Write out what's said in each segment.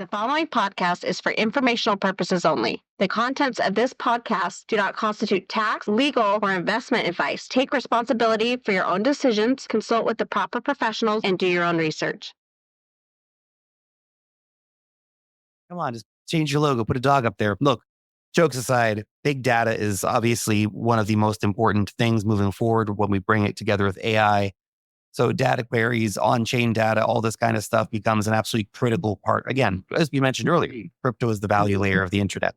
The following podcast is for informational purposes only. The contents of this podcast do not constitute tax, legal, or investment advice. Take responsibility for your own decisions, consult with the proper professionals, and do your own research. Come on, just change your logo, put a dog up there. Look, jokes aside, big data is obviously one of the most important things moving forward when we bring it together with AI. So data queries, on-chain data, all this kind of stuff becomes an absolutely critical part. Again, as we mentioned earlier, crypto is the value layer of the internet.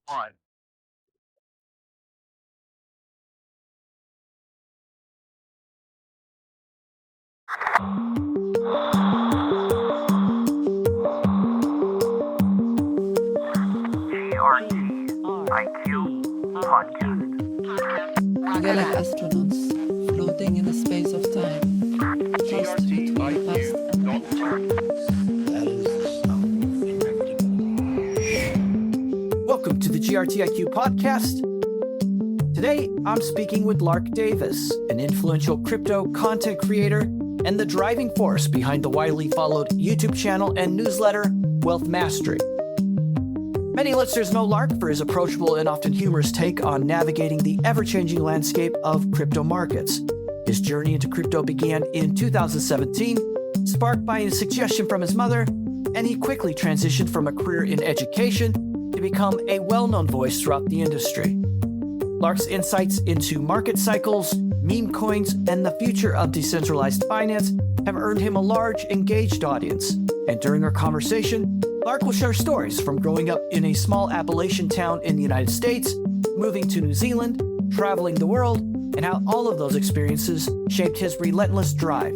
GRTiQ podcast. They're like astronauts floating in the space of time. Just between past and future. Welcome to the GRTiQ podcast. Today, I'm speaking with Lark Davis, an influential crypto content creator and the driving force behind the widely followed YouTube channel and newsletter, Wealth Mastery. Many listeners know Lark for his approachable and often humorous take on navigating the ever-changing landscape of crypto markets. His journey into crypto began in 2017, sparked by a suggestion from his mother, and he quickly transitioned from a career in education to become a well-known voice throughout the industry. Lark's insights into market cycles, meme coins, and the future of decentralized finance have earned him a large, engaged audience. And during our conversation, Lark will share stories from growing up in a small Appalachian town in the United States, moving to New Zealand, traveling the world, and how all of those experiences shaped his relentless drive.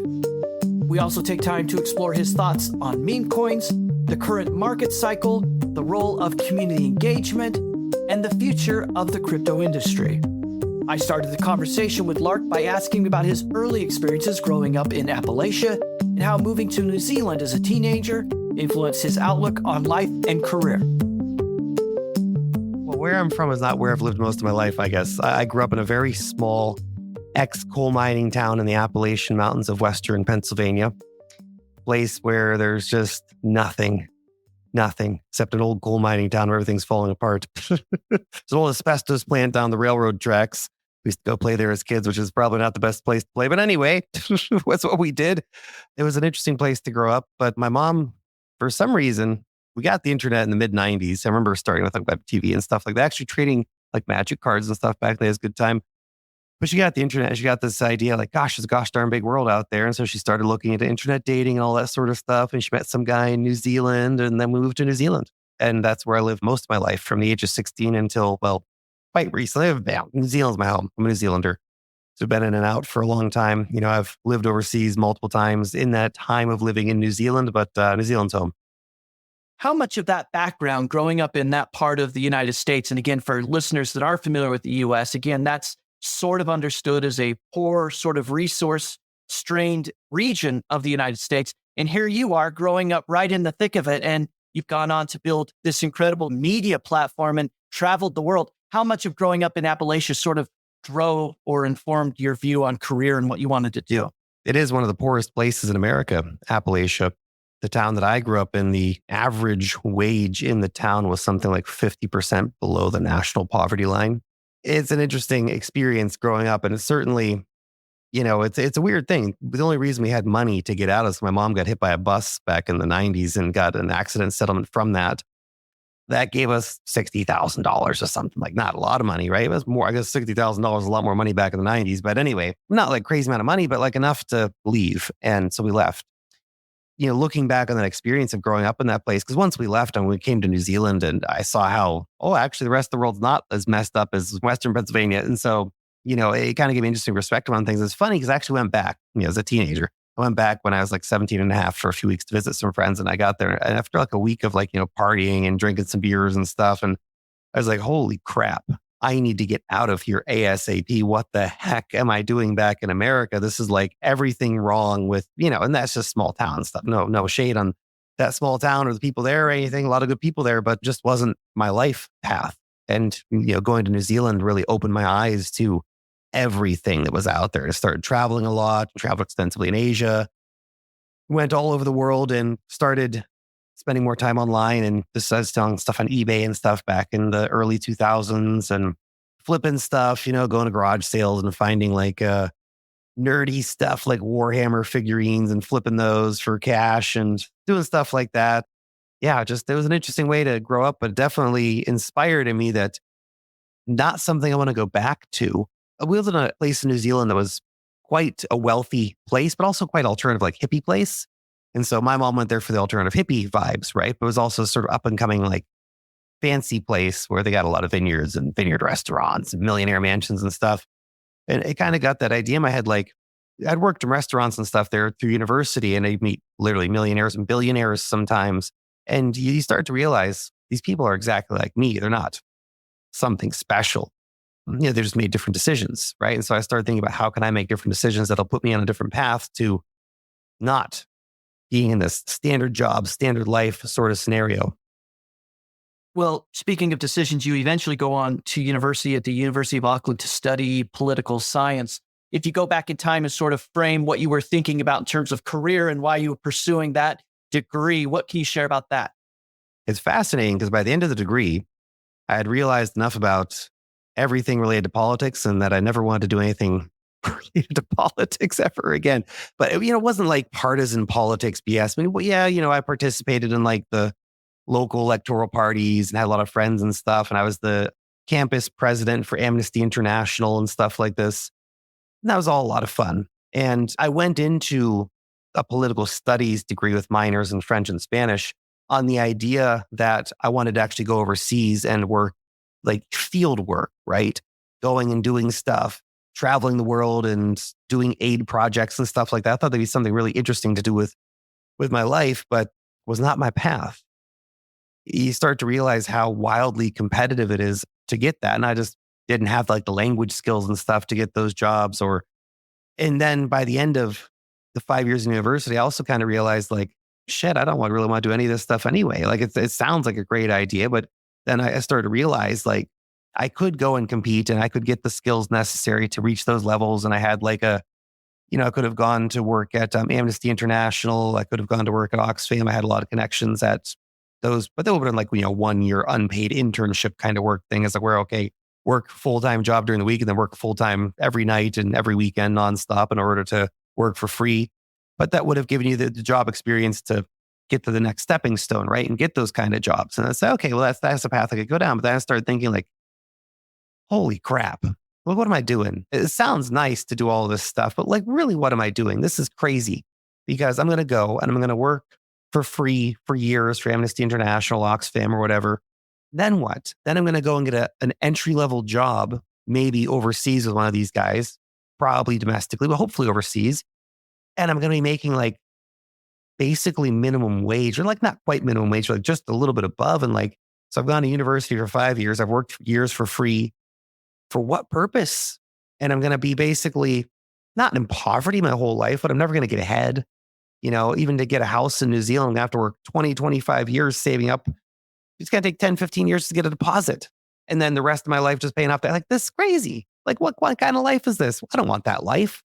We also take time to explore his thoughts on meme coins, the current market cycle, the role of community engagement, and the future of the crypto industry. I started the conversation with Lark by asking about his early experiences growing up in Appalachia and how moving to New Zealand as a teenager influenced his outlook on life and career. Well, where I'm from is not where I've lived most of my life, I guess. I grew up in a very small ex-coal mining town in the Appalachian Mountains of Western Pennsylvania, place where there's just nothing except an old coal mining town where everything's falling apart. There's an old asbestos plant down the railroad tracks. We used to go play there as kids, which is probably not the best place to play. But anyway, that's what we did. It was an interesting place to grow up. But my mom, for some reason, we got the internet in the mid-90s. I remember starting with like web TV and stuff like that, actually trading like magic cards and stuff back then. It was a good time. But she got the internet. She got this idea like, gosh, there's a gosh darn big world out there. And so she started looking into internet dating and all that sort of stuff. And she met some guy in New Zealand. And then we moved to New Zealand. And that's where I lived most of my life from the age of 16 until, well, quite recently. New Zealand's my home. I'm a New Zealander. So I've been in and out for a long time. You know, I've lived overseas multiple times in that time of living in New Zealand, but New Zealand's home. How much of that background growing up in that part of the United States, and again, for listeners that are familiar with the US, again, that's sort of understood as a poor, sort of resource-strained region of the United States. And here you are growing up right in the thick of it, and you've gone on to build this incredible media platform and traveled the world. How much of growing up in Appalachia sort of drove or informed your view on career and what you wanted to do? It is one of the poorest places in America, Appalachia. The town that I grew up in, the average wage in the town was something like 50% below the national poverty line. It's an interesting experience growing up. And it's certainly, you know, it's a weird thing. The only reason we had money to get out is my mom got hit by a bus back in the 90s and got an accident settlement from that. That gave us $60,000 or something, like not a lot of money, right? It was more, I guess $60,000 is a lot more money back in the 90s. But anyway, not like crazy amount of money, but like enough to leave. And so we left. You know, looking back on that experience of growing up in that place, because once we left and we came to New Zealand and I saw how, actually the rest of the world's not as messed up as Western Pennsylvania. And so, you know, it kind of gave me interesting perspective on things. It's funny because I actually went back, you know, as a teenager. I went back when I was like 17 and a half for a few weeks to visit some friends. And I got there and after like a week of like, you know, partying and drinking some beers and stuff. And I was like, holy crap, I need to get out of here ASAP. What the heck am I doing back in America? This is like everything wrong with, you know, and that's just small town stuff. No shade on that small town or the people there or anything. A lot of good people there, but just wasn't my life path. And, you know, going to New Zealand really opened my eyes to everything that was out there. I started traveling a lot, traveled extensively in Asia, went all over the world and started spending more time online and just selling stuff on eBay and stuff back in the early 2000s and flipping stuff, going to garage sales and finding like nerdy stuff like Warhammer figurines and flipping those for cash and doing stuff like that. Yeah, just it was an interesting way to grow up, but definitely inspired in me that not something I want to go back to. We lived in a place in New Zealand that was quite a wealthy place, but also quite alternative, like hippie place. And so my mom went there for the alternative hippie vibes, right? But it was also sort of up and coming, like fancy place where they got a lot of vineyards and vineyard restaurants and millionaire mansions and stuff. And it kind of got that idea in my head. Like I'd worked in restaurants and stuff there through university, and I'd meet literally millionaires and billionaires sometimes. And you start to realize these people are exactly like me. They're not something special. They just made different decisions, right? And so I started thinking about how can I make different decisions that'll put me on a different path to not being in this standard job, standard life sort of scenario. Well, speaking of decisions, you eventually go on to university at the University of Auckland to study political science. If you go back in time and sort of frame what you were thinking about in terms of career and why you were pursuing that degree, what can you share about that? It's fascinating because by the end of the degree, I had realized enough about everything related to politics and that I never wanted to do anything related to politics ever again. But, it wasn't like partisan politics BS. I mean, well, yeah, I participated in like the local electoral parties and had a lot of friends and stuff. And I was the campus president for Amnesty International and stuff like this. And that was all a lot of fun. And I went into a political studies degree with minors in French and Spanish on the idea that I wanted to actually go overseas and work like field work, right? Going and doing stuff, traveling the world and doing aid projects and stuff like that. I thought that'd be something really interesting to do with my life, but was not my path. You start to realize how wildly competitive it is to get that. And I just didn't have like the language skills and stuff to get those jobs. And then by the end of the 5 years in university, I also kind of realized like, shit, I don't really want to do any of this stuff anyway. Like it sounds like a great idea, but then I started to realize like I could go and compete and I could get the skills necessary to reach those levels. And I had like I could have gone to work at Amnesty International. I could have gone to work at Oxfam. I had a lot of connections at those, but they would have been like, 1 year unpaid internship kind of work thing. Is like where, okay, work full-time job during the week and then work full-time every night and every weekend nonstop in order to work for free. But that would have given you the job experience to get to the next stepping stone, right? And get those kind of jobs. And I said, okay, well, that's a path I could go down. But then I started thinking like, holy crap, well, what am I doing? It sounds nice to do all this stuff, but like, really, what am I doing? This is crazy because I'm going to go and I'm going to work for free for years for Amnesty International, Oxfam or whatever. Then what? Then I'm going to go and get an entry-level job, maybe overseas with one of these guys, probably domestically, but hopefully overseas. And I'm going to be making like basically minimum wage, or like not quite minimum wage, but like just a little bit above. And like, so I've gone to university for 5 years. I've worked for years for free. For what purpose? And I'm going to be basically not in poverty my whole life, but I'm never going to get ahead. Even to get a house in New Zealand, I'm going to have to work 20, 25 years saving up. It's going to take 10, 15 years to get a deposit. And then the rest of my life just paying off that. Like, this is crazy. Like, what kind of life is this? I don't want that life.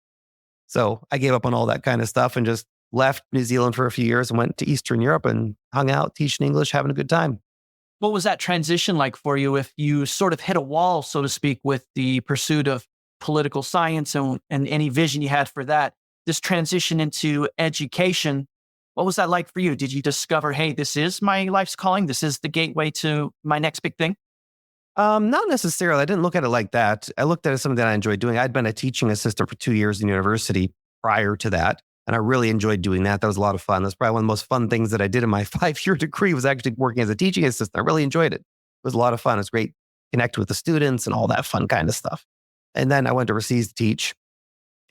So I gave up on all that kind of stuff and just left New Zealand for a few years and went to Eastern Europe and hung out, teaching English, having a good time. What was that transition like for you if you sort of hit a wall, so to speak, with the pursuit of political science and any vision you had for that? This transition into education, what was that like for you? Did you discover, hey, this is my life's calling? This is the gateway to my next big thing? Not necessarily. I didn't look at it like that. I looked at it as something that I enjoyed doing. I'd been a teaching assistant for 2 years in university prior to that. And I really enjoyed doing that. That was a lot of fun. That's probably one of the most fun things that I did in my 5-year degree was actually working as a teaching assistant. I really enjoyed it. It was a lot of fun. It was great. Connect with the students and all that fun kind of stuff. And then I went overseas to teach.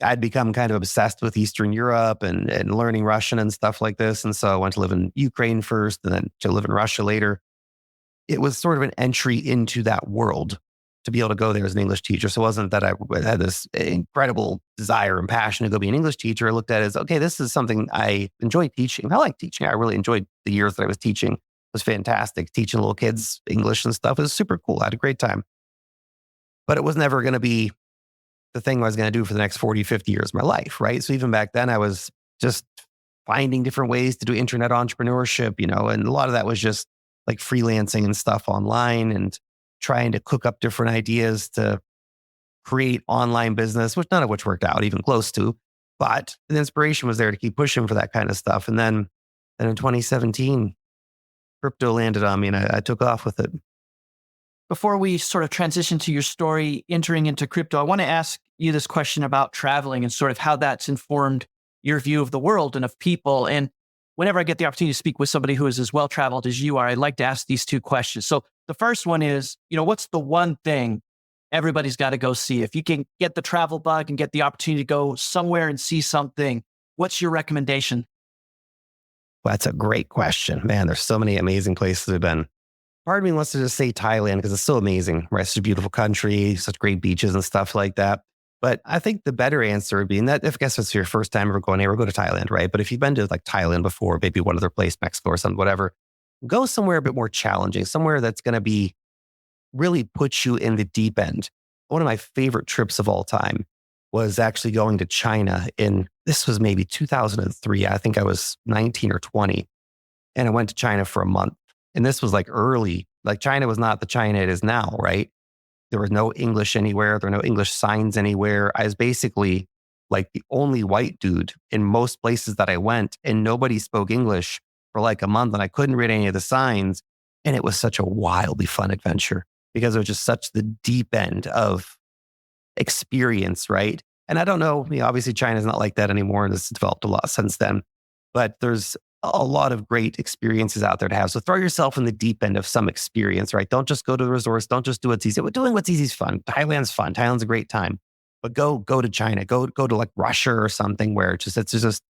I'd become kind of obsessed with Eastern Europe and learning Russian and stuff like this. And so I went to live in Ukraine first and then to live in Russia later. It was sort of an entry into that world to be able to go there as an English teacher. So it wasn't that I had this incredible desire and passion to go be an English teacher. I looked at it as, okay, this is something I enjoy teaching. I like teaching. I really enjoyed the years that I was teaching. It was fantastic. Teaching little kids English and stuff. It was super cool. I had a great time. But it was never going to be the thing I was going to do for the next 40, 50 years of my life, right? So even back then, I was just finding different ways to do internet entrepreneurship, and a lot of that was just like freelancing and stuff online and trying to cook up different ideas to create online business, which none of which worked out even close to. But the inspiration was there to keep pushing for that kind of stuff. And then in 2017, crypto landed on me and I took off with it. Before we sort of transition to your story entering into crypto, I want to ask you this question about traveling and sort of how that's informed your view of the world and of people. And whenever I get the opportunity to speak with somebody who is as well-traveled as you are, I'd like to ask these two questions. So the first one is, what's the one thing everybody's got to go see? If you can get the travel bug and get the opportunity to go somewhere and see something, what's your recommendation? Well, that's a great question. Man, there's so many amazing places I've been. Part of me wants to just say Thailand because it's so amazing, right? It's such a beautiful country, such great beaches and stuff like that. But I think the better answer would be, and that, if I guess it's your first time ever going here, go to Thailand, right? But if you've been to like Thailand before, maybe one other place, Mexico or something, whatever, go somewhere a bit more challenging, somewhere that's going to be really put you in the deep end. One of my favorite trips of all time was actually going to China this was maybe 2003. I think I was 19 or 20. And I went to China for a month. And this was like early, like China was not the China it is now, right? There was no English anywhere. There were no English signs anywhere. I was basically like the only white dude in most places that I went, and nobody spoke English for like a month, and I couldn't read any of the signs. And it was such a wildly fun adventure because it was just such the deep end of experience, right? And I don't know, obviously China's not like that anymore, and it's developed a lot since then. But there's a lot of great experiences out there to have. So throw yourself in the deep end of some experience, right? Don't just go to the resorts. Don't just do what's easy. Doing what's easy is fun. Thailand's fun. Thailand's a great time. But go to China. Go to like Russia or something where it's just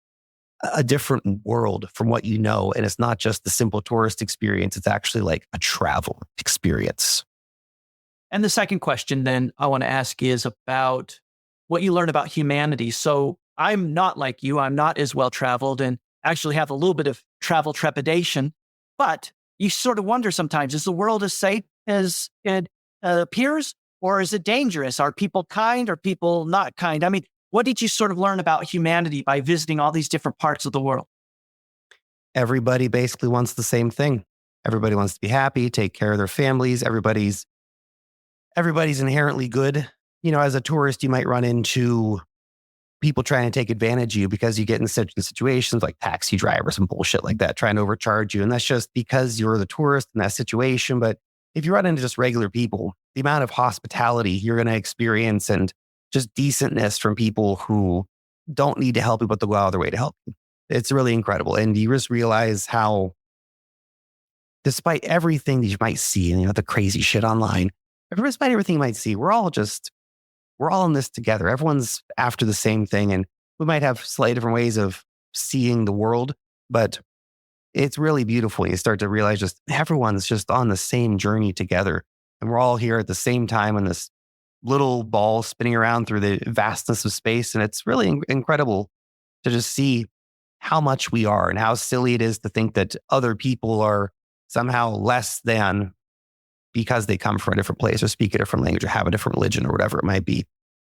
a different world from what you know. And it's not just the simple tourist experience. It's actually like a travel experience. And the second question then I want to ask is about what you learn about humanity. So I'm not like you. I'm not as well-traveled and actually have a little bit of travel trepidation, but you sort of wonder sometimes, is the world as safe as it appears, or is it dangerous? Are people kind? Are people not kind? I mean, what did you sort of learn about humanity by visiting all these different parts of the world? Everybody basically wants the same thing. Everybody wants to be happy, take care of their families. Everybody's inherently good. As a tourist, you might run into people trying to take advantage of you because you get in certain situations like taxi drivers and bullshit like that, trying to overcharge you. And that's just because you're the tourist in that situation. But if you run into just regular people, the amount of hospitality you're going to experience and just decentness from people who don't need to help you, but they'll go out of their way to help you. It's really incredible. And you just realize how, despite everything that you might see, the crazy shit online, despite everything you might see, we're all in this together. Everyone's after the same thing. And we might have slightly different ways of seeing the world, but it's really beautiful. You start to realize just everyone's just on the same journey together. And we're all here at the same time in this little ball spinning around through the vastness of space. And it's really incredible to just see how much we are and how silly it is to think that other people are somehow less than because they come from a different place or speak a different language or have a different religion or whatever it might be.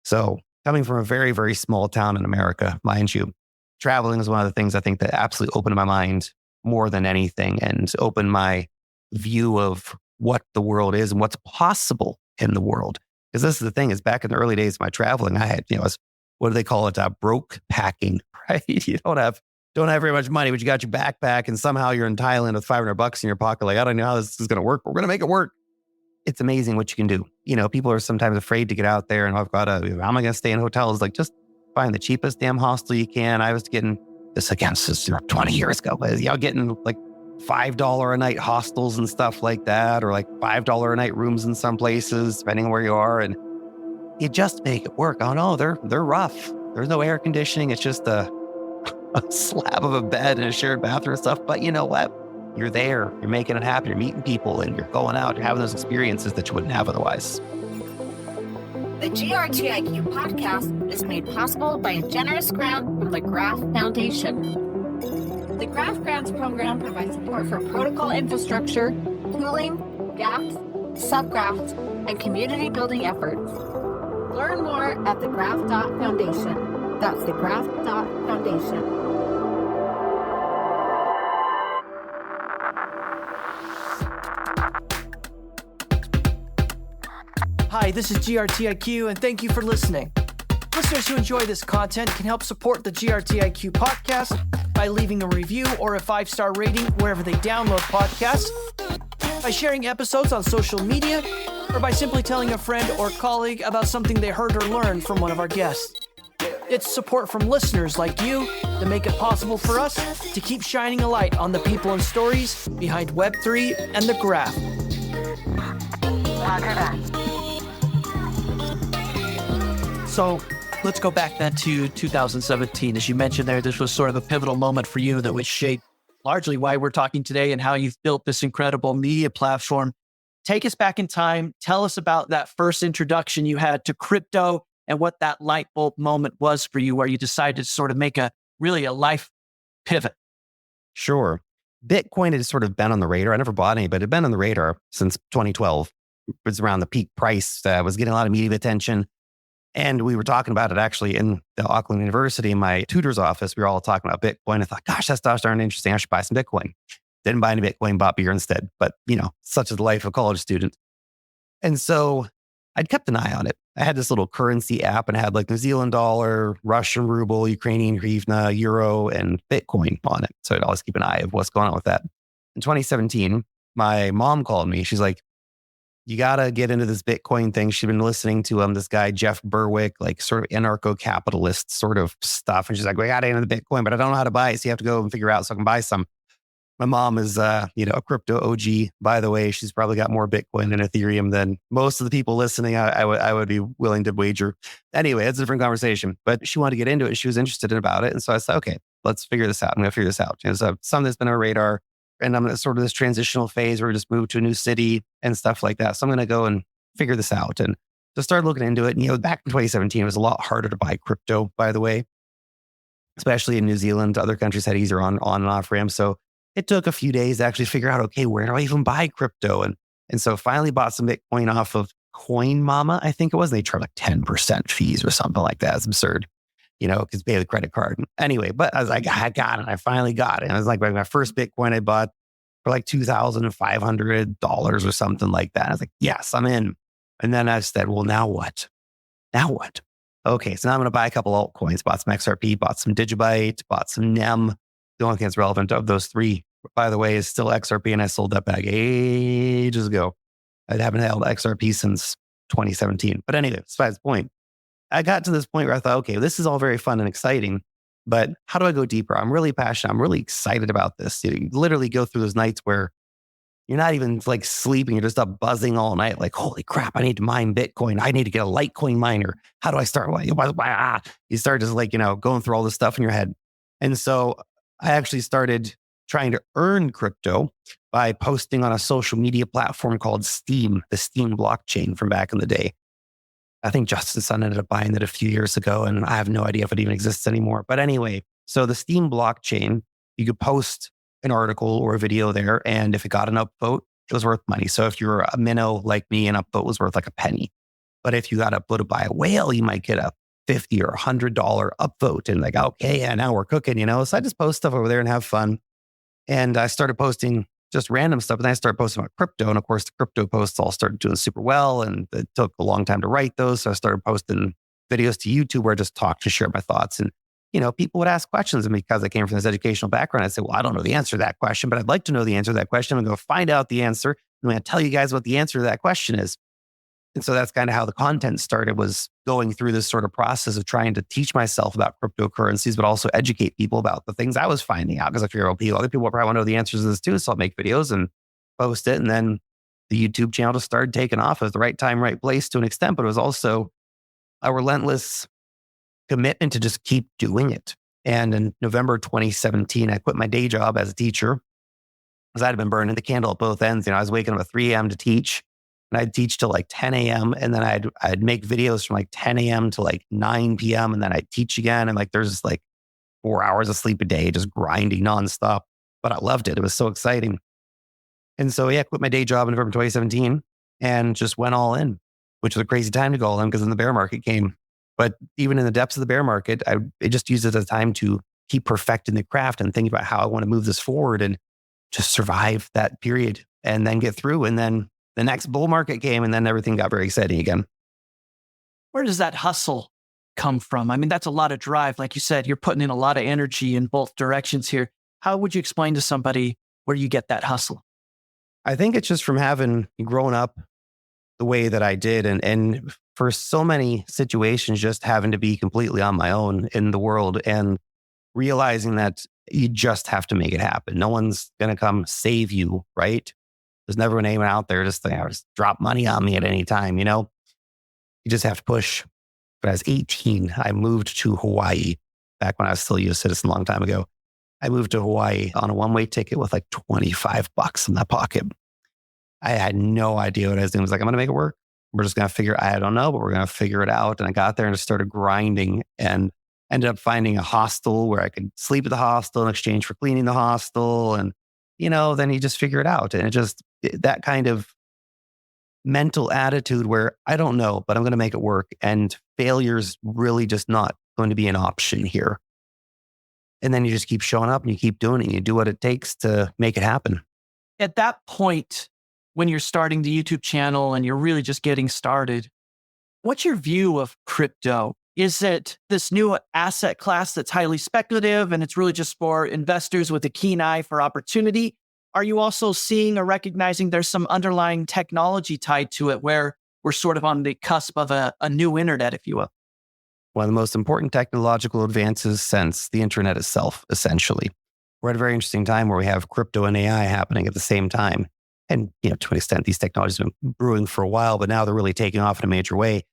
So coming from a very, very small town in America, mind you, traveling is one of the things I think that absolutely opened my mind more than anything and opened my view of what the world is and what's possible in the world. Because this is the thing, is back in the early days of my traveling, I had, what do they call it? Broke packing, right? You don't have very much money, but you got your backpack and somehow you're in Thailand with $500 in your pocket. Like, I don't know how this is going to work, but we're going to make it work. It's amazing what you can do. People are sometimes afraid to get out there and how am I going to stay in hotels? Like, just find the cheapest damn hostel you can. I was getting this 20 years ago, getting like $5 a night hostels and stuff like that, or like $5 a night rooms in some places, depending on where you are. And you just make it work. Oh no, they're rough. There's no air conditioning. It's just a slab of a bed and a shared bathroom and stuff. But you know what? You're there, you're making it happen, you're meeting people and you're going out, you're having those experiences that you wouldn't have otherwise. The GRTiQ podcast is made possible by a generous grant from the Graph Foundation. The Graph Grants program provides support for protocol infrastructure, tooling, gaps, subgraphs, and community building efforts. Learn more at thegraph.foundation. That's thegraph.foundation. Hi, this is GRTiQ, and thank you for listening. Listeners who enjoy this content can help support the GRTiQ podcast by leaving a review or a 5-star rating wherever they download podcasts, by sharing episodes on social media, or by simply telling a friend or colleague about something they heard or learned from one of our guests. It's support from listeners like you that make it possible for us to keep shining a light on the people and stories behind Web3 and the graph. So let's go back then to 2017. As you mentioned there, this was sort of a pivotal moment for you that would shape largely why we're talking today and how you've built this incredible media platform. Take us back in time. Tell us about that first introduction you had to crypto and what that light bulb moment was for you where you decided to sort of make a life pivot. Sure. Bitcoin had sort of been on the radar. I never bought any, but it had been on the radar since 2012. It was around the peak price. Was getting a lot of media attention. And we were talking about it actually in the Auckland University, in my tutor's office. We were all talking about Bitcoin. I thought, gosh, that's darn interesting. I should buy some Bitcoin. Didn't buy any Bitcoin, bought beer instead. But, such is the life of a college student. And so I'd kept an eye on it. I had this little currency app and it had like New Zealand dollar, Russian ruble, Ukrainian hryvnia, euro, and Bitcoin on it. So I'd always keep an eye of what's going on with that. In 2017, my mom called me. She's like, you got to get into this Bitcoin thing. She'd been listening to this guy, Jeff Berwick, like sort of anarcho-capitalist sort of stuff. And she's like, we got to get into the Bitcoin, but I don't know how to buy it. So you have to go and figure out so I can buy some. My mom is, a crypto OG, by the way. She's probably got more Bitcoin and Ethereum than most of the people listening. I would be willing to wager. Anyway, it's a different conversation. But she wanted to get into it. She was interested about it. And so I said, okay, let's figure this out. I'm going to figure this out. So something that's been on our radar. And I'm in sort of this transitional phase where we just moved to a new city and stuff like that. So I'm going to go and figure this out. And to start looking into it. And, back in 2017, it was a lot harder to buy crypto, by the way, especially in New Zealand. Other countries had easier on and off ramps. So it took a few days to actually figure out, okay, where do I even buy crypto? And so finally bought some Bitcoin off of Coin Mama, I think it was. They charge like 10% fees or something like that. It's absurd, because pay the credit card. Anyway, but I was like, I got it. I finally got it. And it was like my first Bitcoin I bought for like $2,500 or something like that. I was like, yes, I'm in. And then I said, well, now what? Now what? Okay, so now I'm going to buy a couple altcoins. Bought some XRP, bought some Digibyte, bought some NEM. The only thing that's relevant of those three, by the way, is still XRP. And I sold that back ages ago. I haven't held XRP since 2017. But anyway, besides the point. I got to this point where I thought, okay, this is all very fun and exciting, but how do I go deeper? I'm really passionate. I'm really excited about this. You literally go through those nights where you're not even like sleeping. You're just up buzzing all night. Like, holy crap, I need to mine Bitcoin. I need to get a Litecoin miner. How do I start? You start just like, going through all this stuff in your head. And so I actually started trying to earn crypto by posting on a social media platform called Steem, the Steem blockchain from back in the day. I think Justin Sun ended up buying it a few years ago, and I have no idea if it even exists anymore. But anyway, so the Steem blockchain, you could post an article or a video there, and if it got an upvote, it was worth money. So if you're a minnow like me, an upvote was worth like a penny. But if you got upvoted by a whale, you might get a $50 or $100 upvote. And like, okay, yeah, now we're cooking, So I just post stuff over there and have fun. And I started posting just random stuff. And then I started posting about crypto. And of course, the crypto posts all started doing super well. And it took a long time to write those. So I started posting videos to YouTube where I just talked and shared my thoughts. And, people would ask questions. And because I came from this educational background, I'd say, well, I don't know the answer to that question, but I'd like to know the answer to that question. I'm going to go find out the answer. And I'm going to tell you guys what the answer to that question is. And so that's kind of how the content started, was going through this sort of process of trying to teach myself about cryptocurrencies, but also educate people about the things I was finding out. Because I figure, other people probably want to know the answers to this too. So I'll make videos and post it. And then the YouTube channel just started taking off. It was the right time, right place to an extent, but it was also a relentless commitment to just keep doing it. And in November 2017, I quit my day job as a teacher because I'd been burning the candle at both ends. I was waking up at 3 a.m. to teach. And I'd teach till like 10 a.m. And then I'd make videos from like 10 a.m. to like 9 p.m. And then I'd teach again. And like, there's just like 4 hours of sleep a day, just grinding nonstop. But I loved it. It was so exciting. And so, I quit my day job in November 2017 and just went all in, which was a crazy time to go all in because then the bear market came. But even in the depths of the bear market, I just used it as a time to keep perfecting the craft and thinking about how I want to move this forward and just survive that period and then get through. And then the next bull market came and then everything got very exciting again. Where does that hustle come from? I mean, that's a lot of drive. Like you said, you're putting in a lot of energy in both directions here. How would you explain to somebody where you get that hustle? I think it's just from having grown up the way that I did. And for so many situations, just having to be completely on my own in the world and realizing that you just have to make it happen. No one's going to come save you, right? There's never anyone out there just drop money on me at any time, you know? You just have to push. But I was 18, I moved to Hawaii back when I was still a U.S. citizen a long time ago. I moved to Hawaii on a one-way ticket with like $25 in my pocket. I had no idea what I was doing. I was like, I'm going to make it work. We're just going to I don't know, but we're going to figure it out. And I got there and just started grinding and ended up finding a hostel where I could sleep at the hostel in exchange for cleaning the hostel. And, then you just figure it out. And that kind of mental attitude where I don't know, but I'm going to make it work. And failure's really just not going to be an option here. And then you just keep showing up and you keep doing it. And you do what it takes to make it happen. At that point, when you're starting the YouTube channel and you're really just getting started, what's your view of crypto? Is it this new asset class that's highly speculative and it's really just for investors with a keen eye for opportunity? Are you also seeing or recognizing there's some underlying technology tied to it where we're sort of on the cusp of a new internet, if you will? One of the most important technological advances since the internet itself, essentially. We're at a very interesting time where we have crypto and AI happening at the same time. And, to an extent, these technologies have been brewing for a while, but now they're really taking off in a major way.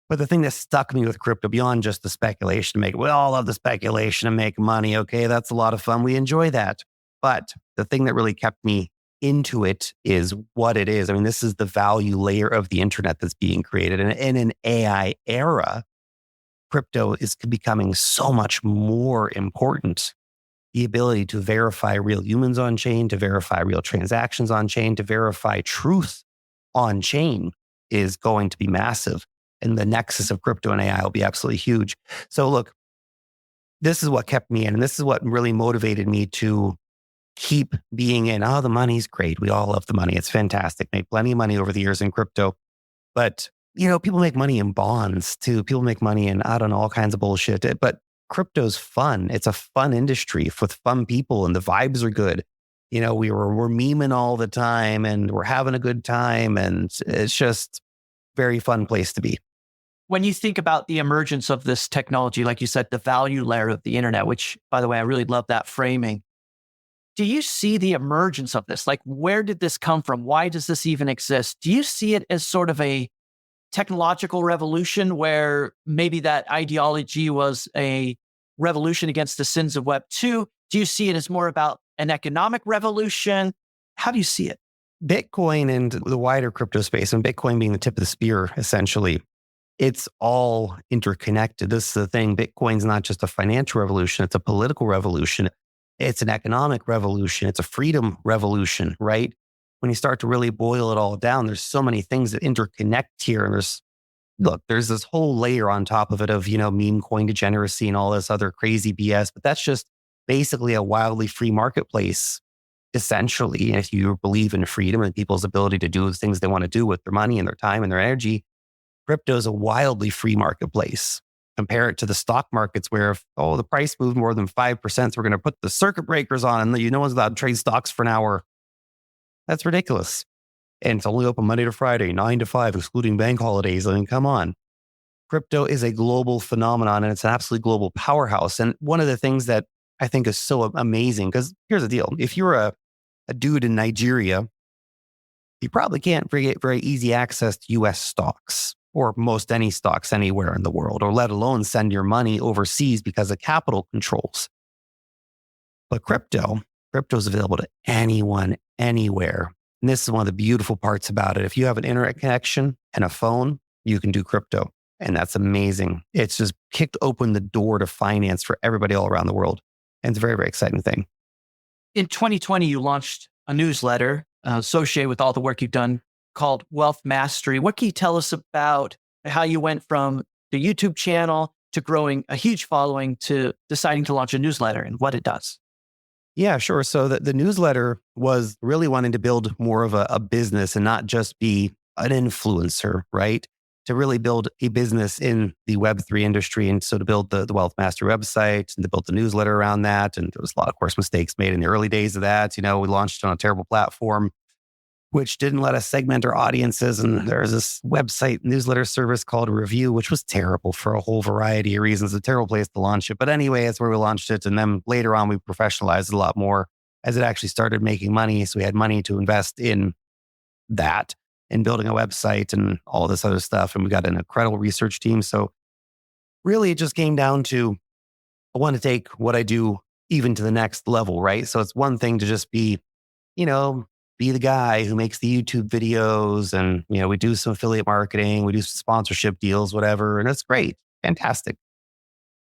But the thing that stuck me with crypto beyond just the speculation we all love the speculation and make money. Okay, that's a lot of fun. We enjoy that. But the thing that really kept me into it is what it is. I mean, this is the value layer of the internet that's being created. And in an AI era, crypto is becoming so much more important. The ability to verify real humans on chain, to verify real transactions on chain, to verify truth on chain is going to be massive. And the nexus of crypto and AI will be absolutely huge. So look, this is what kept me in. And this is what really motivated me to keep being in. Oh, the money's great. We all love the money. It's fantastic. Made plenty of money over the years in crypto. But, people make money in bonds too. People make money in, I don't know, all kinds of bullshit. But crypto's fun. It's a fun industry with fun people and the vibes are good. We're memeing all the time and we're having a good time. And it's just very fun place to be. When you think about the emergence of this technology, like you said, the value layer of the internet, which, by the way, I really love that framing. Do you see the emergence of this? Like, where did this come from? Why does this even exist? Do you see it as sort of a technological revolution where maybe that ideology was a revolution against the sins of Web 2? Do you see it as more about an economic revolution? How do you see it? Bitcoin and the wider crypto space, and Bitcoin being the tip of the spear, essentially, it's all interconnected. This is the thing. Bitcoin's not just a financial revolution. It's a political revolution. It's an economic revolution. It's a freedom revolution, right? When you start to really boil it all down, there's so many things that interconnect here. And there's this whole layer on top of it of, meme coin degeneracy and all this other crazy BS. But that's just basically a wildly free marketplace, essentially. And if you believe in freedom and people's ability to do the things they want to do with their money and their time and their energy, crypto is a wildly free marketplace. Compare it to the stock markets where if, the price moved more than 5%, so we're going to put the circuit breakers on and no one's allowed to trade stocks for an hour. That's ridiculous. And it's only open Monday to Friday, 9 to 5, excluding bank holidays. I mean, come on. Crypto is a global phenomenon and it's an absolutely global powerhouse. And one of the things that I think is so amazing, because here's the deal. If you're a dude in Nigeria, you probably can't get very easy access to US stocks or most any stocks anywhere in the world, or let alone send your money overseas because of capital controls. But crypto is available to anyone, anywhere. And this is one of the beautiful parts about it. If you have an internet connection and a phone, you can do crypto. And that's amazing. It's just kicked open the door to finance for everybody all around the world. And it's a very, very exciting thing. In 2020, you launched a newsletter associated with all the work you've done called Wealth Mastery. What can you tell us about how you went from the YouTube channel to growing a huge following to deciding to launch a newsletter and what it does? Yeah, sure. So the newsletter was really wanting to build more of a business and not just be an influencer, right? To really build a business in the Web3 industry. And so to build the Wealth Master website and to build the newsletter around that. And there was a lot, of course, mistakes made in the early days of that. We launched on a terrible platform, which didn't let us segment our audiences. And there was this website newsletter service called Review, which was terrible for a whole variety of reasons, a terrible place to launch it. But anyway, that's where we launched it. And then later on, we professionalized it a lot more as it actually started making money. So we had money to invest in that and building a website and all this other stuff. And we got an incredible research team. So really, it just came down to, I want to take what I do even to the next level, right? So it's one thing to just be, be the guy who makes the YouTube videos and, we do some affiliate marketing, we do some sponsorship deals, whatever. And it's great, fantastic.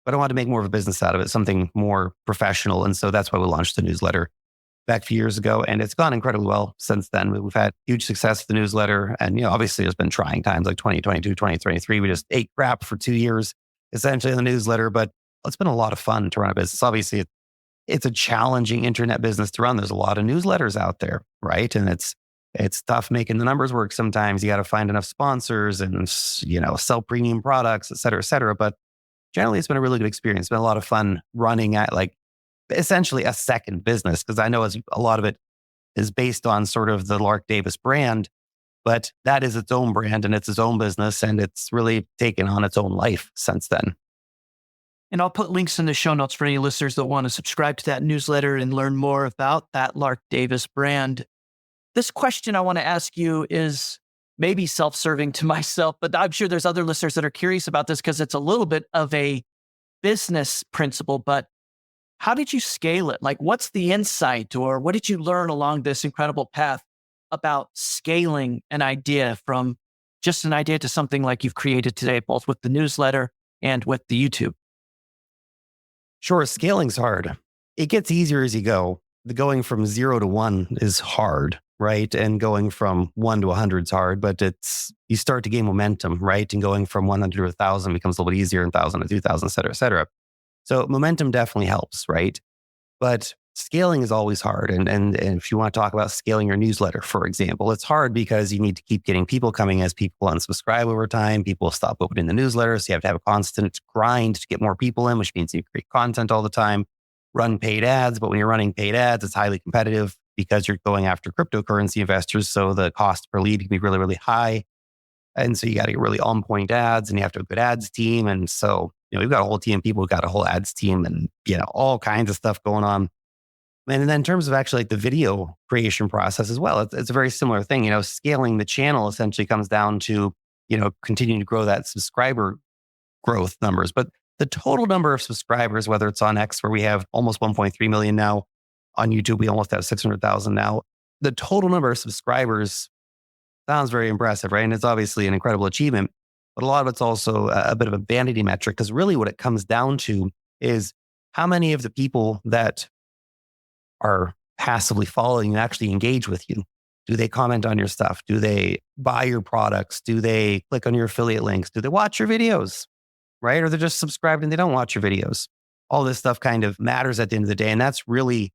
But I wanted to make more of a business out of it, something more professional. And so that's why we launched the newsletter back a few years ago. And it's gone incredibly well since then. We've had huge success with the newsletter. And, obviously there's been trying times like 2022, 2023. We just ate crap for 2 years, essentially in the newsletter. But it's been a lot of fun to run a business. Obviously, it's a challenging internet business to run. There's a lot of newsletters out there, right? And it's tough making the numbers work sometimes. You got to find enough sponsors and, sell premium products, et cetera, et cetera. But generally, it's been a really good experience. It's been a lot of fun running at essentially a second business, because I know a lot of it is based on sort of the Lark Davis brand, but that is its own brand and it's its own business, and it's really taken on its own life since then. And I'll put links in the show notes for any listeners that want to subscribe to that newsletter and learn more about that Lark Davis brand. This question I want to ask you is maybe self-serving to myself, but I'm sure there's other listeners that are curious about this because it's a little bit of a business principle, but how did you scale it? What's the insight, or what did you learn along this incredible path about scaling an idea from just an idea to something like you've created today, both with the newsletter and with the YouTube? Sure, scaling's hard. It gets easier as you go. The going from 0 to 1 is hard, right? And going from 1 to 100 is hard, but you start to gain momentum, right? And going from 100 to 1,000 becomes a little bit easier, and 1,000 to 2,000, et cetera, et cetera. So momentum definitely helps, right? But scaling is always hard. And if you want to talk about scaling your newsletter, for example, it's hard because you need to keep getting people coming as people unsubscribe over time. People stop opening the newsletter. So you have to have a constant grind to get more people in, which means you create content all the time, run paid ads. But when you're running paid ads, it's highly competitive because you're going after cryptocurrency investors. So the cost per lead can be really, really high. And so you got to get really on point ads, and you have to have a good ads team. And so, we've got a whole team of people, we've got a whole ads team, and, all kinds of stuff going on. And then in terms of actually the video creation process as well, it's a very similar thing. Scaling the channel essentially comes down to, continuing to grow that subscriber growth numbers. But the total number of subscribers, whether it's on X, where we have almost 1.3 million now, on YouTube, we almost have 600,000 now. The total number of subscribers sounds very impressive, right? And it's obviously an incredible achievement, but a lot of it's also a bit of a vanity metric, because really what it comes down to is how many of the people that are passively following you actually engage with you. Do they comment on your stuff? Do they buy your products? Do they click on your affiliate links? Do they watch your videos, right? Or they're just subscribed and they don't watch your videos. All this stuff kind of matters at the end of the day. And that's really,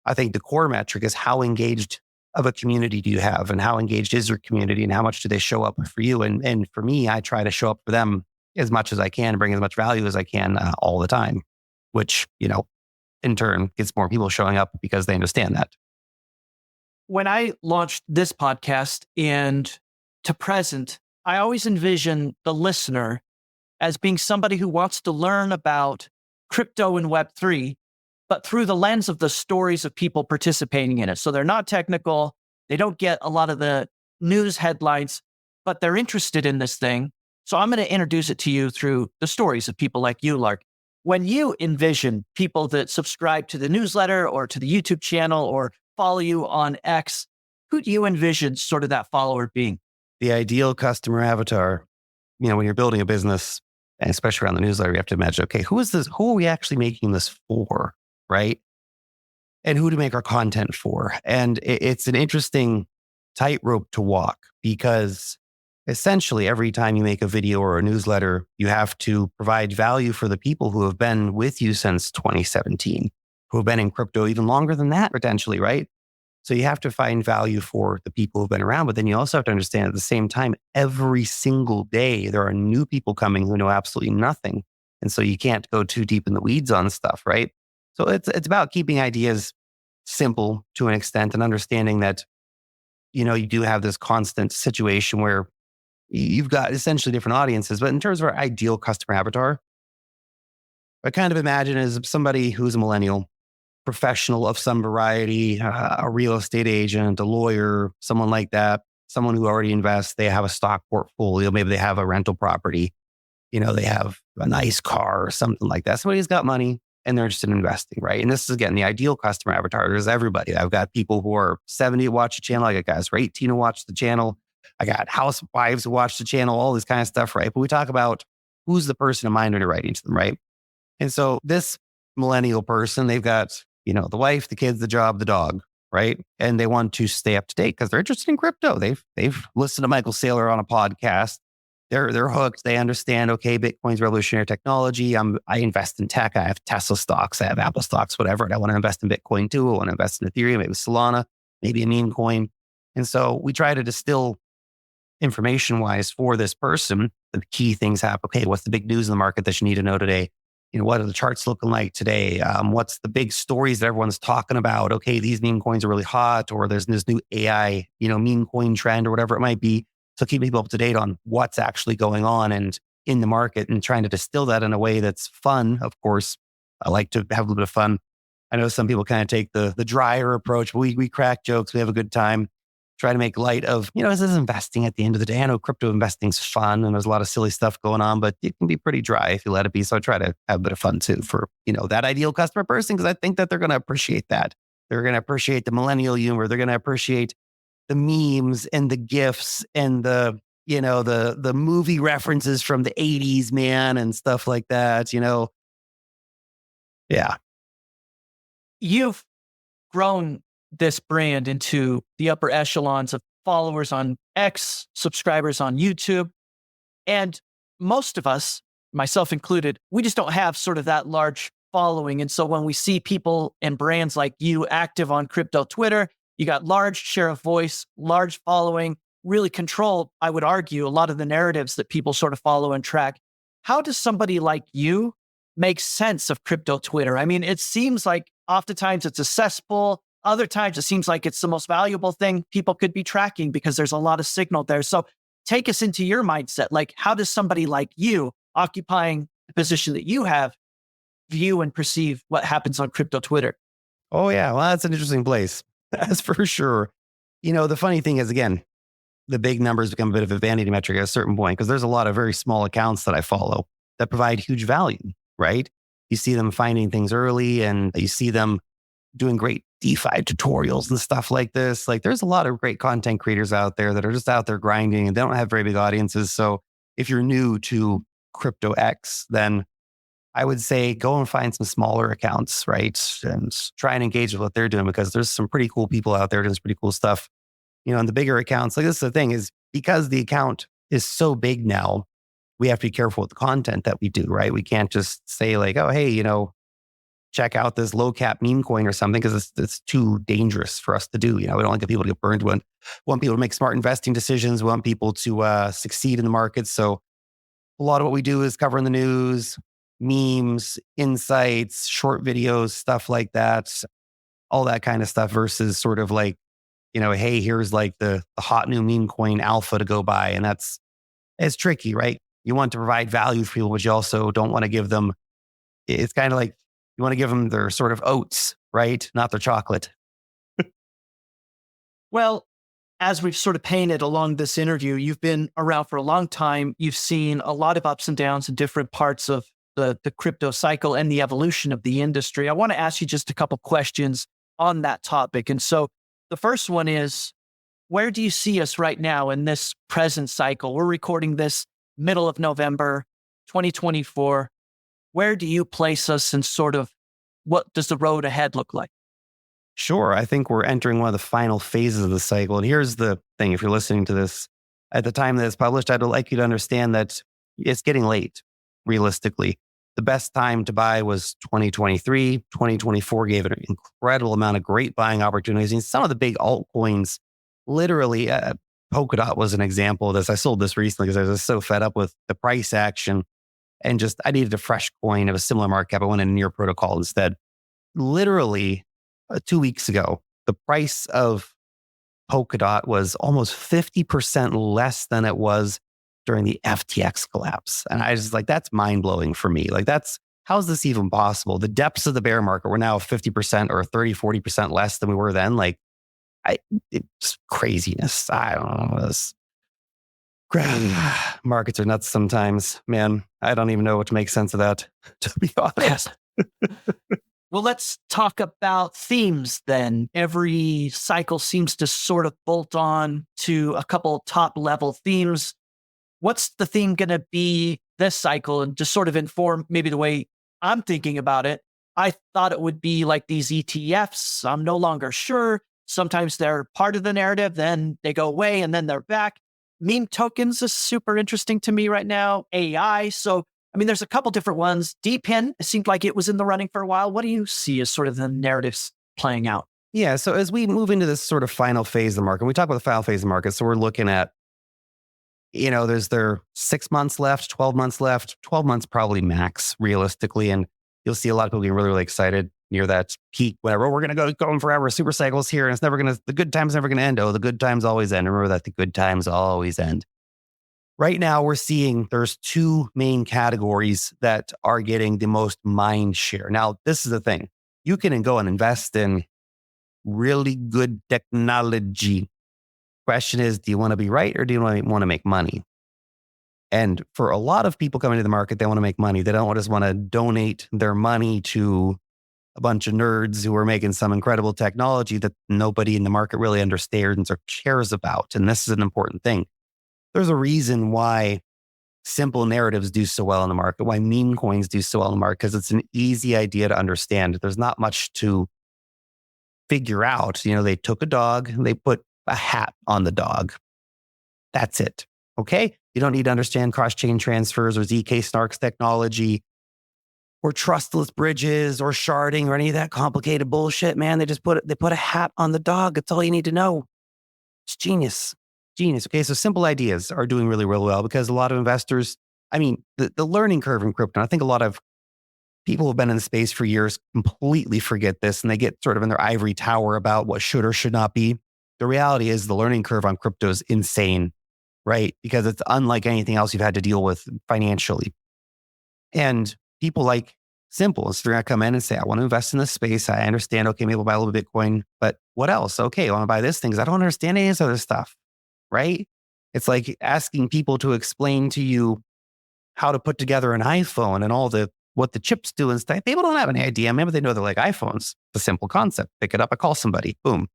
I think, the core metric is how engaged of a community do you have, and how engaged is your community, and how much do they show up for you? And for me, I try to show up for them as much as I can, bring as much value as I can all the time, which, in turn gets more people showing up because they understand that. When I launched this podcast and to present, I always envision the listener as being somebody who wants to learn about crypto and Web3, but through the lens of the stories of people participating in it. So they're not technical. They don't get a lot of the news headlines, but they're interested in this thing. So I'm going to introduce it to you through the stories of people like you, Lark. When you envision people that subscribe to the newsletter or to the YouTube channel or follow you on X, who do you envision sort of that follower being? The ideal customer avatar, when you're building a business, and especially around the newsletter, you have to imagine, okay, who is this? Who are we actually making this for? Right? And who to make our content for? And it's an interesting tightrope to walk, because essentially every time you make a video or a newsletter, you have to provide value for the people who have been with you since 2017, who have been in crypto even longer than that, potentially, right? So you have to find value for the people who've been around, but then you also have to understand at the same time, every single day, there are new people coming who know absolutely nothing. And so you can't go too deep in the weeds on stuff, right? So it's about keeping ideas simple to an extent and understanding that, you do have this constant situation where you've got essentially different audiences. But in terms of our ideal customer avatar, I kind of imagine as somebody who's a millennial, professional of some variety, a real estate agent, a lawyer, someone like that, someone who already invests, they have a stock portfolio, maybe they have a rental property, they have a nice car or something like that. Somebody who's got money and they're interested in investing, right? And this is, again, the ideal customer avatar. There's everybody. I've got people who are 70 who watch the channel. I got guys who are 18 who watch the channel. I got housewives who watch the channel, all this kind of stuff, right? But we talk about who's the person in mind when you're writing to them, right? And so this millennial person, they've got, the wife, the kids, the job, the dog, right? And they want to stay up to date because they're interested in crypto. They've listened to Michael Saylor on a podcast. They're hooked. They understand, okay, Bitcoin's revolutionary technology. I invest in tech. I have Tesla stocks. I have Apple stocks, whatever. And I want to invest in Bitcoin too. I want to invest in Ethereum, maybe Solana, maybe a meme coin. And so we try to distill information-wise for this person, the key things happen. Okay, what's the big news in the market that you need to know today? What are the charts looking like today? What's the big stories that everyone's talking about? Okay, these meme coins are really hot, or there's this new AI, meme coin trend or whatever it might be. So keep people up to date on what's actually going on and in the market and trying to distill that in a way that's fun. Of course, I like to have a little bit of fun. I know some people kind of take the drier approach, but we crack jokes. We have a good time. Try to make light of, this is investing at the end of the day. I know crypto investing's fun and there's a lot of silly stuff going on, but it can be pretty dry if you let it be. So I try to have a bit of fun too for, that ideal customer person, because I think that they're going to appreciate that. They're going to appreciate the millennial humor. They're going to appreciate the memes and the GIFs and the movie references from the 80s, man, and stuff like that, Yeah. You've grown this brand into the upper echelons of followers on X, subscribers on YouTube. And most of us, myself included, we just don't have sort of that large following. And so when we see people and brands like you active on crypto Twitter, you got large share of voice, large following, really control, I would argue, a lot of the narratives that people sort of follow and track. How does somebody like you make sense of crypto Twitter? I mean, it seems like oftentimes it's a cesspool. Other times it seems like it's the most valuable thing people could be tracking because there's a lot of signal there. So take us into your mindset. Like, how does somebody like you, occupying the position that you have, view and perceive what happens on crypto Twitter? Oh, yeah. Well, that's an interesting place. That's for sure. The funny thing is, again, the big numbers become a bit of a vanity metric at a certain point because there's a lot of very small accounts that I follow that provide huge value, right? You see them finding things early and you see them doing great DeFi tutorials and stuff like this. Like, there's a lot of great content creators out there that are just out there grinding and they don't have very big audiences. So if you're new to Crypto X, then I would say go and find some smaller accounts, right? And try and engage with what they're doing because there's some pretty cool people out there doing some pretty cool stuff. And the bigger accounts, like, this is the thing, is because the account is so big now, we have to be careful with the content that we do, right? We can't just say like, oh, hey, check out this low cap meme coin or something, because it's too dangerous for us to do. We don't want people to get burned. We want people to make smart investing decisions. We want people to succeed in the markets. So a lot of what we do is covering the news, memes, insights, short videos, stuff like that, all that kind of stuff versus sort of like, hey, here's like the hot new meme coin alpha to go buy. And it's tricky, right? You want to provide value for people, but you also don't want to give them, it's kind of like, you want to give them their sort of oats, right? Not their chocolate. Well, as we've sort of painted along this interview, you've been around for a long time. You've seen a lot of ups and downs in different parts of the crypto cycle and the evolution of the industry. I want to ask you just a couple questions on that topic. And so the first one is, where do you see us right now in this present cycle? We're recording this middle of November, 2024. Where do you place us in sort of what does the road ahead look like? Sure. I think we're entering one of the final phases of the cycle. And here's the thing. If you're listening to this at the time that it's published, I'd like you to understand that it's getting late, realistically. the best time to buy was 2023. 2024 gave an incredible amount of great buying opportunities. And some of the big altcoins, literally, Polkadot was an example of this. I sold this recently because I was so fed up with the price action and just I needed a fresh coin of a similar market cap. I went in near protocol instead. Literally 2 weeks ago, the price of Polkadot was almost 50% less than it was during the FTX collapse. And I was like, that's mind blowing for me. Like how is this even possible? The depths of the bear market were now 50% or 30, 40% less than we were then. Like it's craziness. I don't know. Markets are nuts sometimes, man. I don't even know what to make sense of that, to be honest. Well, let's talk about themes then. Every cycle seems to sort of bolt on to a couple top level themes. What's the theme going to be this cycle? And just sort of inform maybe the way I'm thinking about it. I thought it would be like these ETFs. I'm no longer sure. Sometimes they're part of the narrative, then they go away and then they're back. Meme tokens is super interesting to me right now. AI. So, I mean, there's a couple different ones. DePIN, it seemed like it was in the running for a while. What do you see as sort of the narratives playing out? Yeah. So as we move into this sort of final phase of the market, we talk about the final phase of the market. So we're looking at, there's 6 months left, 12 months left, 12 months probably max realistically. And you'll see a lot of people getting really, really excited near that peak, whenever we're going to go going forever. Super cycles here. And the good time's never going to end. Oh, the good times always end. Remember that the good times always end. Right now, we're seeing there's two main categories that are getting the most mind share. Now, this is the thing. You can go and invest in really good technology. Question is, do you want to be right or do you want to make money? And for a lot of people coming to the market, they want to make money. They don't just want to donate their money to a bunch of nerds who are making some incredible technology that nobody in the market really understands or cares about. And this is an important thing. There's a reason why simple narratives do so well in the market, why meme coins do so well in the market, because it's an easy idea to understand. There's not much to figure out. They took a dog, they put a hat on the dog. That's it. Okay? You don't need to understand cross-chain transfers or ZK snarks technology or trustless bridges or sharding or any of that complicated bullshit, man. They put a hat on the dog. That's all you need to know. It's genius. Okay, so simple ideas are doing really, really well because a lot of investors, the learning curve in crypto, I think a lot of people who've been in the space for years completely forget this and they get sort of in their ivory tower about what should or should not be. The reality is the learning curve on crypto is insane, right? Because it's unlike anything else you've had to deal with financially. And people like simple. So they're going to come in and say, I want to invest in this space. I understand, okay, maybe I'll buy a little Bitcoin, but what else? Okay, I want to buy this thing because I don't understand any of this other stuff, right? It's like asking people to explain to you how to put together an iPhone and what the chips do and stuff. People don't have any idea. Maybe they know they're like iPhones. It's a simple concept. Pick it up, I call somebody, boom.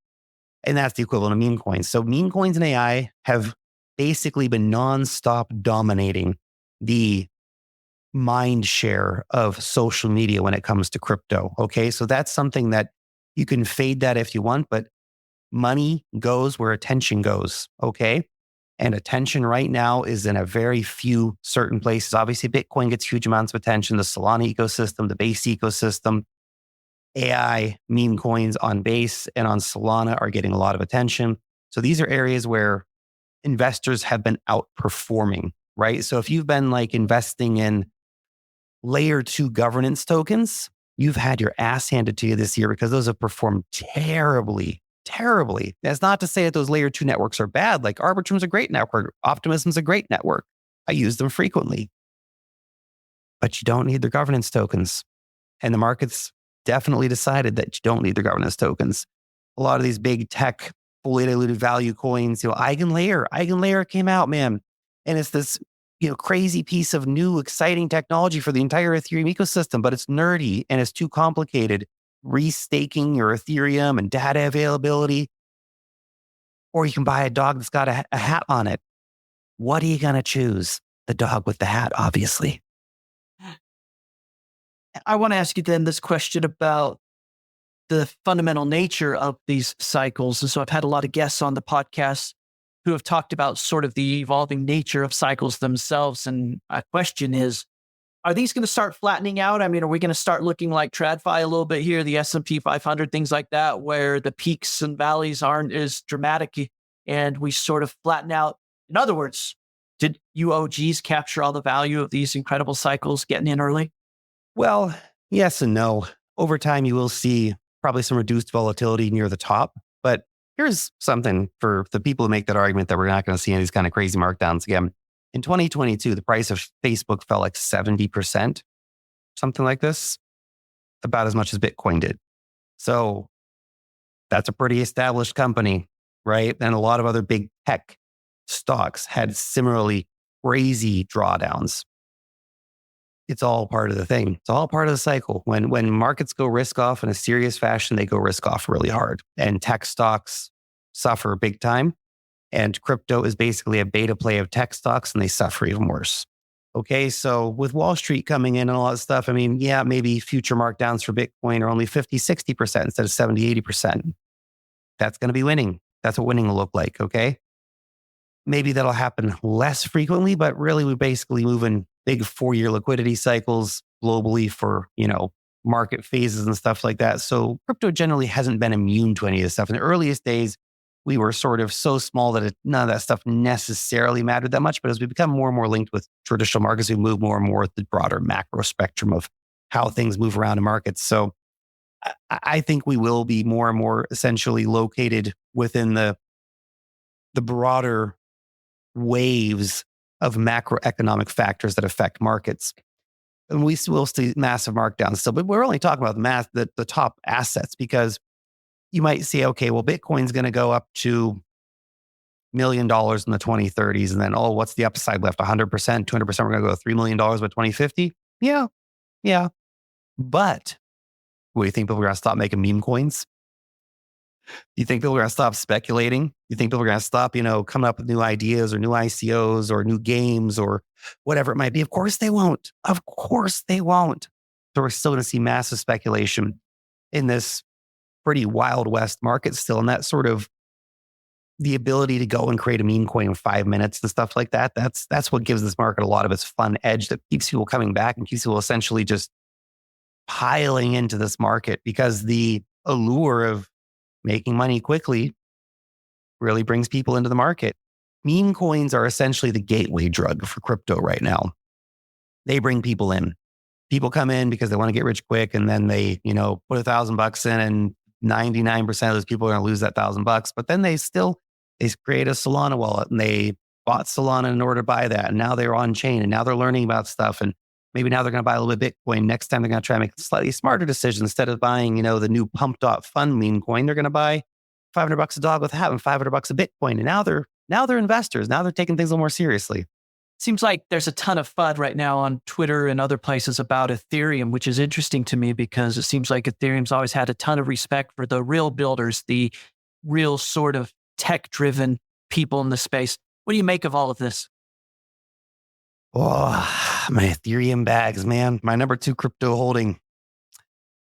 And that's the equivalent of meme coins. So meme coins and AI have basically been nonstop dominating the mind share of social media when it comes to crypto. Okay. So that's something that you can fade that if you want, but money goes where attention goes. Okay. And attention right now is in a very few certain places. Obviously, Bitcoin gets huge amounts of attention, the Solana ecosystem, the Base ecosystem, AI, meme coins on Base and on Solana are getting a lot of attention. So these are areas where investors have been outperforming, right? So if you've been like investing in layer 2 governance tokens, you've had your ass handed to you this year because those have performed terribly. That's not to say that those layer 2 networks are bad. Like Arbitrum's a great network. Optimism's a great network. I use them frequently. But you don't need their governance tokens. And the market's definitely decided that you don't need their governance tokens. A lot of these big tech, fully diluted value coins, Eigenlayer came out, man. And it's this, crazy piece of new, exciting technology for the entire Ethereum ecosystem, but it's nerdy and it's too complicated. Restaking your Ethereum and data availability. Or you can buy a dog that's got a hat on it. What are you going to choose? The dog with the hat, obviously. I want to ask you then this question about the fundamental nature of these cycles. And so I've had a lot of guests on the podcast who have talked about sort of the evolving nature of cycles themselves. And my question is, Are these going to start flattening out? I mean, are we going to start looking like TradFi a little bit here, the S&P 500, things like that, where the peaks and valleys aren't as dramatic and we sort of flatten out? In other words, did you OGs capture all the value of these incredible cycles getting in early? Well, yes and no. Over time, you will see probably some reduced volatility near the top. But here's something for the people who make that argument that we're not going to see any of these kind of crazy markdowns again. In 2022, the price of Facebook fell like 70%, something like this, about as much as Bitcoin did. So that's a pretty established company, right? And a lot of other big tech stocks had similarly crazy drawdowns. It's all part of the thing. It's all part of the cycle. When markets go risk off in a serious fashion, they go risk off really hard. And tech stocks suffer big time. And crypto is basically a beta play of tech stocks, and they suffer even worse. Okay, so with Wall Street coming in and all that stuff, I mean, yeah, maybe future markdowns for Bitcoin are only 50, 60% instead of 70, 80%. That's going to be winning. That's what winning will look like, okay? Maybe that'll happen less frequently, but really we basically move in big 4-year liquidity cycles globally for, market phases and stuff like that. So crypto generally hasn't been immune to any of this stuff. In the earliest days, we were sort of so small that none of that stuff necessarily mattered that much. But as we become more and more linked with traditional markets, we move more and more with the broader macro spectrum of how things move around in markets. So I think we will be more and more essentially located within the broader waves of macroeconomic factors that affect markets. And we will see massive markdowns still, but we're only talking about the top assets, because you might say, okay, well, Bitcoin's going to go up to $1 million in the 2030s. And then, what's the upside left? 100%, 200%, we're going to go to $3 million by 2050? Yeah. But what do you think people are going to stop making meme coins? Do you think people are going to stop speculating? Do you think people are going to stop, coming up with new ideas or new ICOs or new games or whatever it might be? Of course they won't. Of course they won't. So we're still going to see massive speculation in this pretty Wild West market still. And that sort of the ability to go and create a meme coin in 5 minutes and stuff like that. That's what gives this market a lot of its fun edge that keeps people coming back and keeps people essentially just piling into this market, because the allure of making money quickly really brings people into the market. Meme coins are essentially the gateway drug for crypto right now. They bring people in. People come in because they want to get rich quick, and then they, put $1,000 in, and 99% of those people are going to lose that $1,000. But then they create a Solana wallet, and they bought Solana in order to buy that. And now they're on chain, and now they're learning about stuff. And maybe now they're going to buy a little bit of Bitcoin. Next time they're going to try and make a slightly smarter decision. Instead of buying, the new pumped up fun meme coin, they're going to buy $500 a dog with a hat and $500 of Bitcoin. And now they're investors. Now they're taking things a little more seriously. Seems like there's a ton of FUD right now on Twitter and other places about Ethereum, which is interesting to me because it seems like Ethereum's always had a ton of respect for the real builders, the real sort of tech-driven people in the space. What do you make of all of this? Oh, my Ethereum bags, man. My number 2 crypto holding.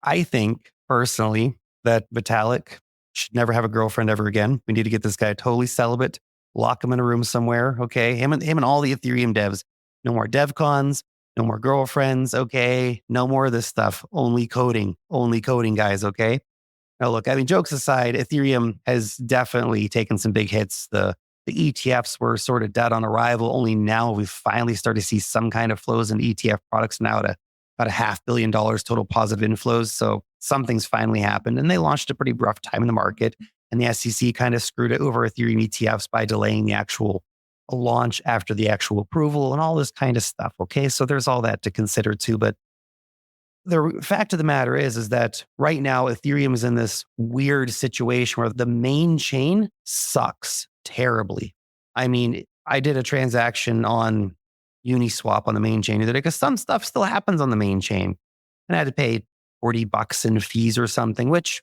I think personally that Vitalik should never have a girlfriend ever again. We need to get this guy totally celibate. Lock him in a room somewhere, okay? Him and all the Ethereum devs. No more DevCons, no more girlfriends, okay? No more of this stuff. Only coding, guys, okay? Now, look, jokes aside, Ethereum has definitely taken some big hits. The ETFs were sort of dead on arrival. Only now we've finally started to see some kind of flows in ETF products, now at about $500 million total positive inflows. So something's finally happened. And they launched a pretty rough time in the market. And the SEC kind of screwed it over Ethereum ETFs by delaying the actual launch after the actual approval and all this kind of stuff. Okay, so there's all that to consider too. But the fact of the matter is that right now Ethereum is in this weird situation where the main chain sucks terribly. I did a transaction on Uniswap on the main chain because some stuff still happens on the main chain, and I had to pay $40 in fees or something, which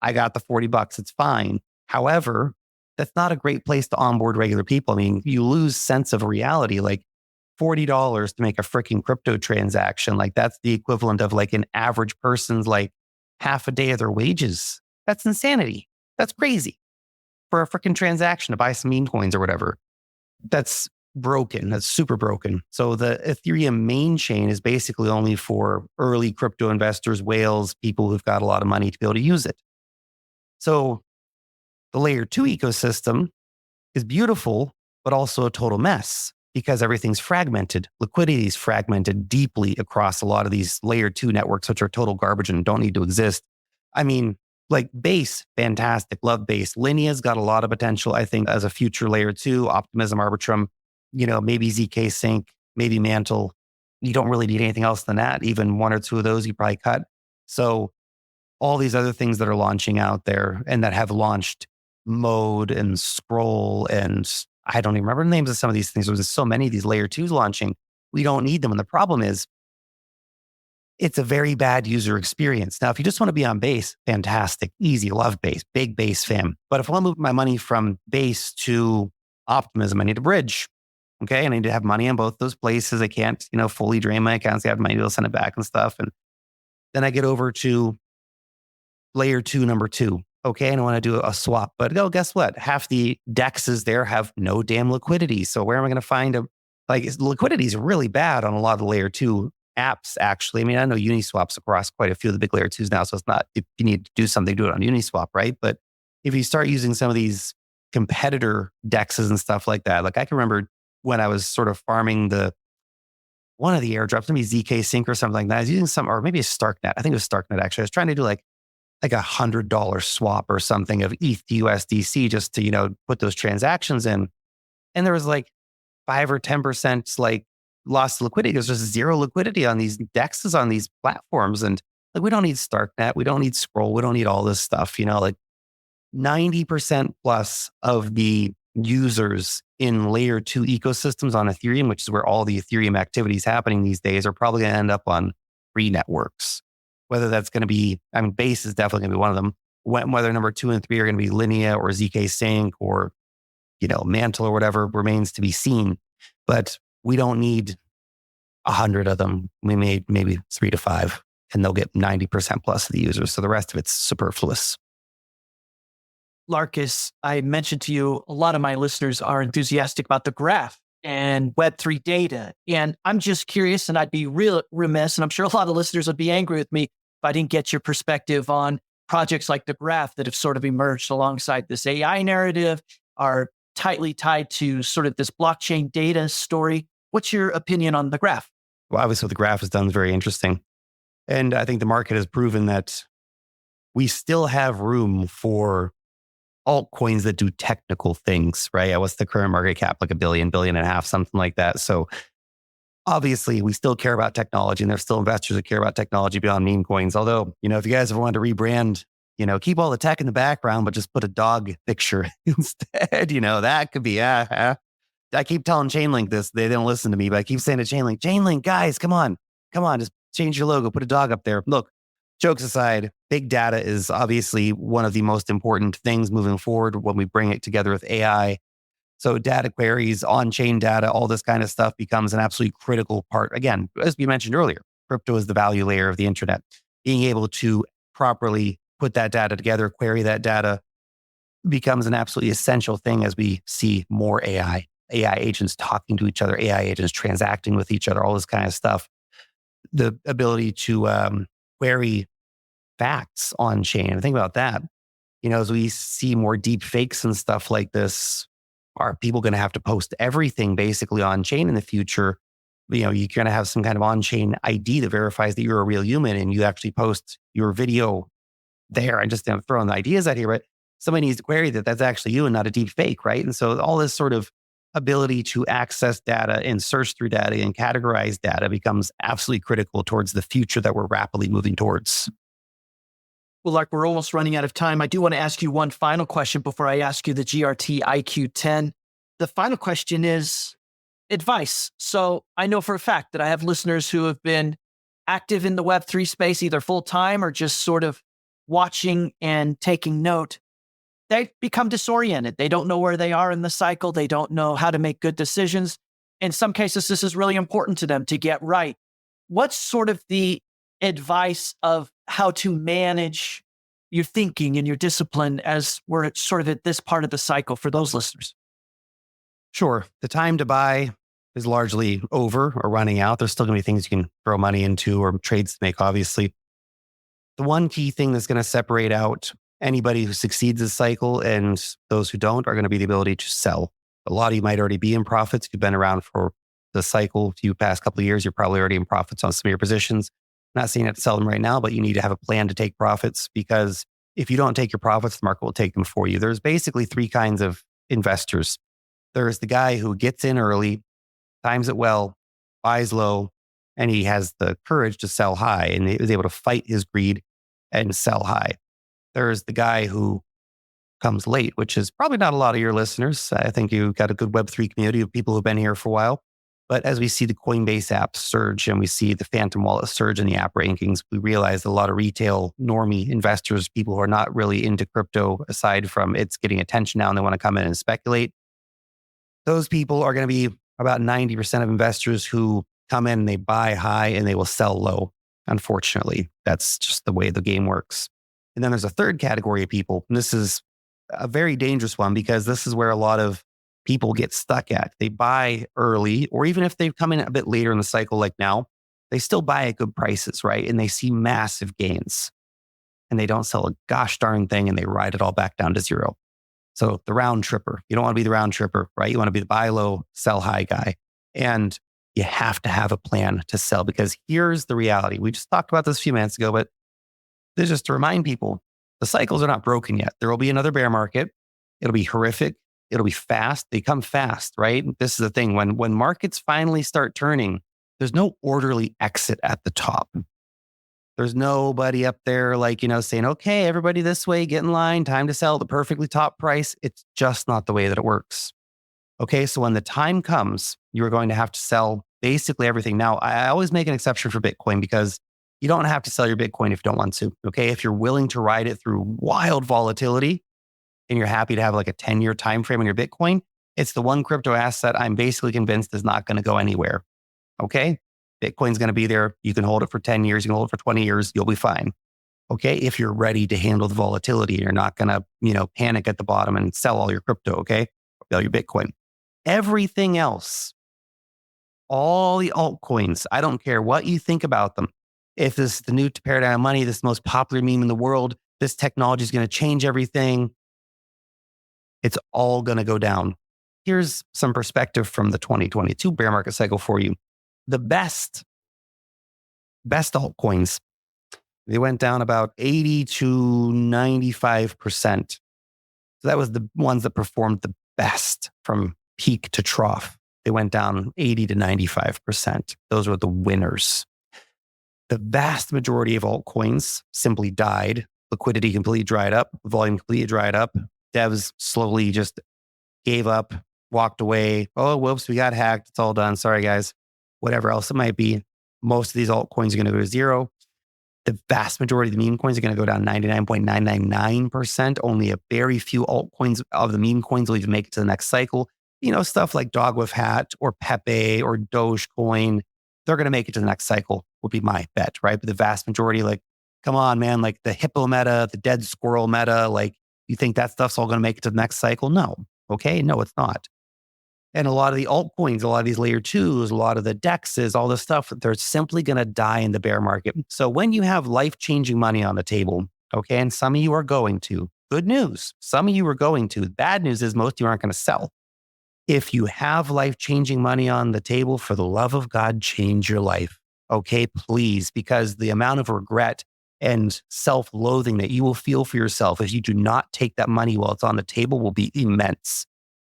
I got the $40. It's fine. However, that's not a great place to onboard regular people. You lose sense of reality. Like $40 to make a freaking crypto transaction. Like that's the equivalent of like an average person's like half a day of their wages. That's insanity. That's crazy for a freaking transaction to buy some meme coins or whatever. That's broken. That's super broken. So the Ethereum main chain is basically only for early crypto investors, whales, people who've got a lot of money to be able to use it. So the layer 2 ecosystem is beautiful, but also a total mess because everything's fragmented. Liquidity is fragmented deeply across a lot of these layer 2 networks, which are total garbage and don't need to exist. I mean, like Base, fantastic, love Base. Linea's got a lot of potential, I think, as a future layer 2, Optimism, Arbitrum, maybe ZK Sync, maybe Mantle. You don't really need anything else than that. Even one or two of those you probably cut. So all these other things that are launching out there and that have launched, Mode and Scroll, and I don't even remember the names of some of these things. There's so many of these layer 2s launching. We don't need them. And the problem is, it's a very bad user experience. Now, if you just want to be on Base, fantastic, easy, love Base, big Base fan. But if I want to move my money from Base to Optimism, I need a bridge. Okay. And I need to have money in both those places. I can't, fully drain my accounts. I have money to send it back and stuff. And then I get over to layer 2, number 2. Okay. And I want to do a swap. But guess what? Half the DEXs there have no damn liquidity. So where am I going to find liquidity is really bad on a lot of the layer 2 apps, actually. I mean, I know Uniswap's across quite a few of the big layer 2s now. So it's not, if you need to do something, do it on Uniswap, right? But if you start using some of these competitor DEXs and stuff like that, like I can remember when I was sort of farming one of the airdrops, maybe ZK Sync or something like that. I was using or maybe a Starknet. I think it was Starknet, actually. I was trying to do like $100 swap or something of ETH to USDC just to, put those transactions in. And there was like 5 or 10% like lost liquidity. There's just zero liquidity on these DEXs on these platforms. And like, we don't need Starknet. We don't need Scroll. We don't need all this stuff, like 90% plus of the users in layer 2 ecosystems on Ethereum, which is where all the Ethereum activity is happening these days, are probably going to end up on free networks. Whether that's going to be, Base is definitely going to be one of them. Whether number 2 and 3 are going to be Linea or ZK Sync or, Mantle or whatever remains to be seen. But we don't need 100 of them. We made maybe 3 to 5, and they'll get 90% plus of the users. So the rest of it's superfluous. Larkus, I mentioned to you, a lot of my listeners are enthusiastic about the graph and Web3 data. And I'm just curious, and I'd be real remiss, and I'm sure a lot of listeners would be angry with me if I didn't get your perspective on projects like the graph that have sort of emerged alongside this AI narrative, are tightly tied to sort of this blockchain data story. What's your opinion on the graph? Well, obviously what the graph has done is very interesting. And I think the market has proven that we still have room for altcoins that do technical things, right? What's the current market cap? Like $1 billion, $1.5 billion, something like that. So obviously we still care about technology, and there's still investors that care about technology beyond meme coins. Although, if you guys ever wanted to rebrand, keep all the tech in the background, but just put a dog picture instead, that could be, I keep telling Chainlink this. They don't listen to me, but I keep saying to Chainlink, guys, come on, just change your logo, put a dog up there. Look, jokes aside, big data is obviously one of the most important things moving forward when we bring it together with AI. So data queries, on-chain data, all this kind of stuff becomes an absolutely critical part. Again, as we mentioned earlier, crypto is the value layer of the internet. Being able to properly put that data together, query that data, becomes an absolutely essential thing as we see more AI agents talking to each other, AI agents transacting with each other, all this kind of stuff. The ability to query facts on chain. Think about that. As we see more deep fakes and stuff like this, are people going to have to post everything basically on chain in the future? You're going to have some kind of on-chain ID that verifies that you're a real human, and you actually post your video there. I'm just throwing the ideas out here, but somebody needs to query that that's actually you and not a deep fake, right? And so all this sort of ability to access data and search through data and categorize data becomes absolutely critical towards the future that we're rapidly moving towards. Well, Lark, we're almost running out of time. I do want to ask you one final question before I ask you the GRTiQ 10. The final question is advice. So I know for a fact that I have listeners who have been active in the Web3 space, either full-time or just sort of watching and taking note. They become disoriented. They don't know where they are in the cycle. They don't know how to make good decisions. In some cases, this is really important to them to get right. What's sort of the advice of how to manage your thinking and your discipline as we're sort of at this part of the cycle for those listeners? Sure, the time to buy is largely over or running out. There's still going to be things you can throw money into or trades to make, obviously. The one key thing that's going to separate out anybody who succeeds this cycle and those who don't are going to be the ability to sell. A lot of you might already be in profits. If you've been around for the cycle for the past couple of years, you're probably already in profits on some of your positions. I'm not saying you have to sell them right now, but you need to have a plan to take profits, because if you don't take your profits, the market will take them for you. There's basically three kinds of investors. There's the guy who gets in early, times it well, buys low, and he has the courage to sell high, and he was able to fight his greed and sell high. There's the guy who comes late, which is probably not a lot of your listeners. I think you've got a good Web3 community of people who've been here for a while. But as we see the Coinbase app surge and we see the Phantom Wallet surge in the app rankings, we realize that a lot of retail normie investors, people who are not really into crypto, aside from it's getting attention now and they want to come in and speculate, those people are going to be about 90% of investors who come in and they buy high and they will sell low. Unfortunately, that's just the way the game works. And then there's a third category of people. And this is a very dangerous one, because this is where a lot of people get stuck at. They buy early, or even if they've come in a bit later in the cycle, like now, they still buy at good prices, right? And they see massive gains and they don't sell a gosh darn thing and they ride it all back down to zero. So the round tripper, you don't want to be the round tripper, right? You want to be the buy low, sell high guy. And you have to have a plan to sell, because here's the reality. We just talked about this a few minutes ago, but this is just to remind people, the cycles are not broken yet. There will be another bear market. It'll be horrific. It'll be fast. They come fast, right? This is the thing. When markets finally start turning, there's no orderly exit at the top. There's nobody up there saying, okay, everybody this way, get in line, time to sell the perfectly top price. It's just not the way that it works. Okay, so when the time comes, you're going to have to sell basically everything. Now, I always make an exception for Bitcoin, because you don't have to sell your Bitcoin if you don't want to. Okay, if you're willing to ride it through wild volatility and you're happy to have like a 10-year time frame on your Bitcoin, it's the one crypto asset I'm basically convinced is not going to go anywhere. Okay, Bitcoin's going to be there. You can hold it for 10 years. You can hold it for 20 years. You'll be fine. Okay, if you're ready to handle the volatility, you're not going to panic at the bottom and sell all your crypto. Okay, sell your Bitcoin. Everything else, all the altcoins, I don't care what you think about them. If this is the new paradigm of money, this is the most popular meme in the world, this technology is going to change everything, it's all going to go down. Here's some perspective from the 2022 bear market cycle for you. The best altcoins, they went down about 80 to 95%. So that was the ones that performed the best from peak to trough. They went down 80 to 95%. Those were the winners. The vast majority of altcoins simply died. Liquidity completely dried up. Volume completely dried up. Devs slowly just gave up, walked away. Oh, whoops, we got hacked. It's all done. Sorry, guys. Whatever else it might be. Most of these altcoins are going to go to zero. The vast majority of the meme coins are going to go down 99.999%. Only a very few altcoins of the meme coins will even make it to the next cycle. Stuff like Dog with Hat or Pepe or Dogecoin, they're going to make it to the next cycle, would be my bet, right? But the vast majority, come on, man, the hippo meta, the dead squirrel meta, you think that stuff's all going to make it to the next cycle? No. Okay. No, it's not. And a lot of the altcoins, a lot of these layer twos, a lot of the DEXs, all this stuff, they're simply going to die in the bear market. So when you have life-changing money on the table, okay, and some of you are going to, good news, some of you are going to, bad news is most of you aren't going to sell. If you have life-changing money on the table, for the love of God, change your life. Okay, please, because the amount of regret and self-loathing that you will feel for yourself if you do not take that money while it's on the table will be immense.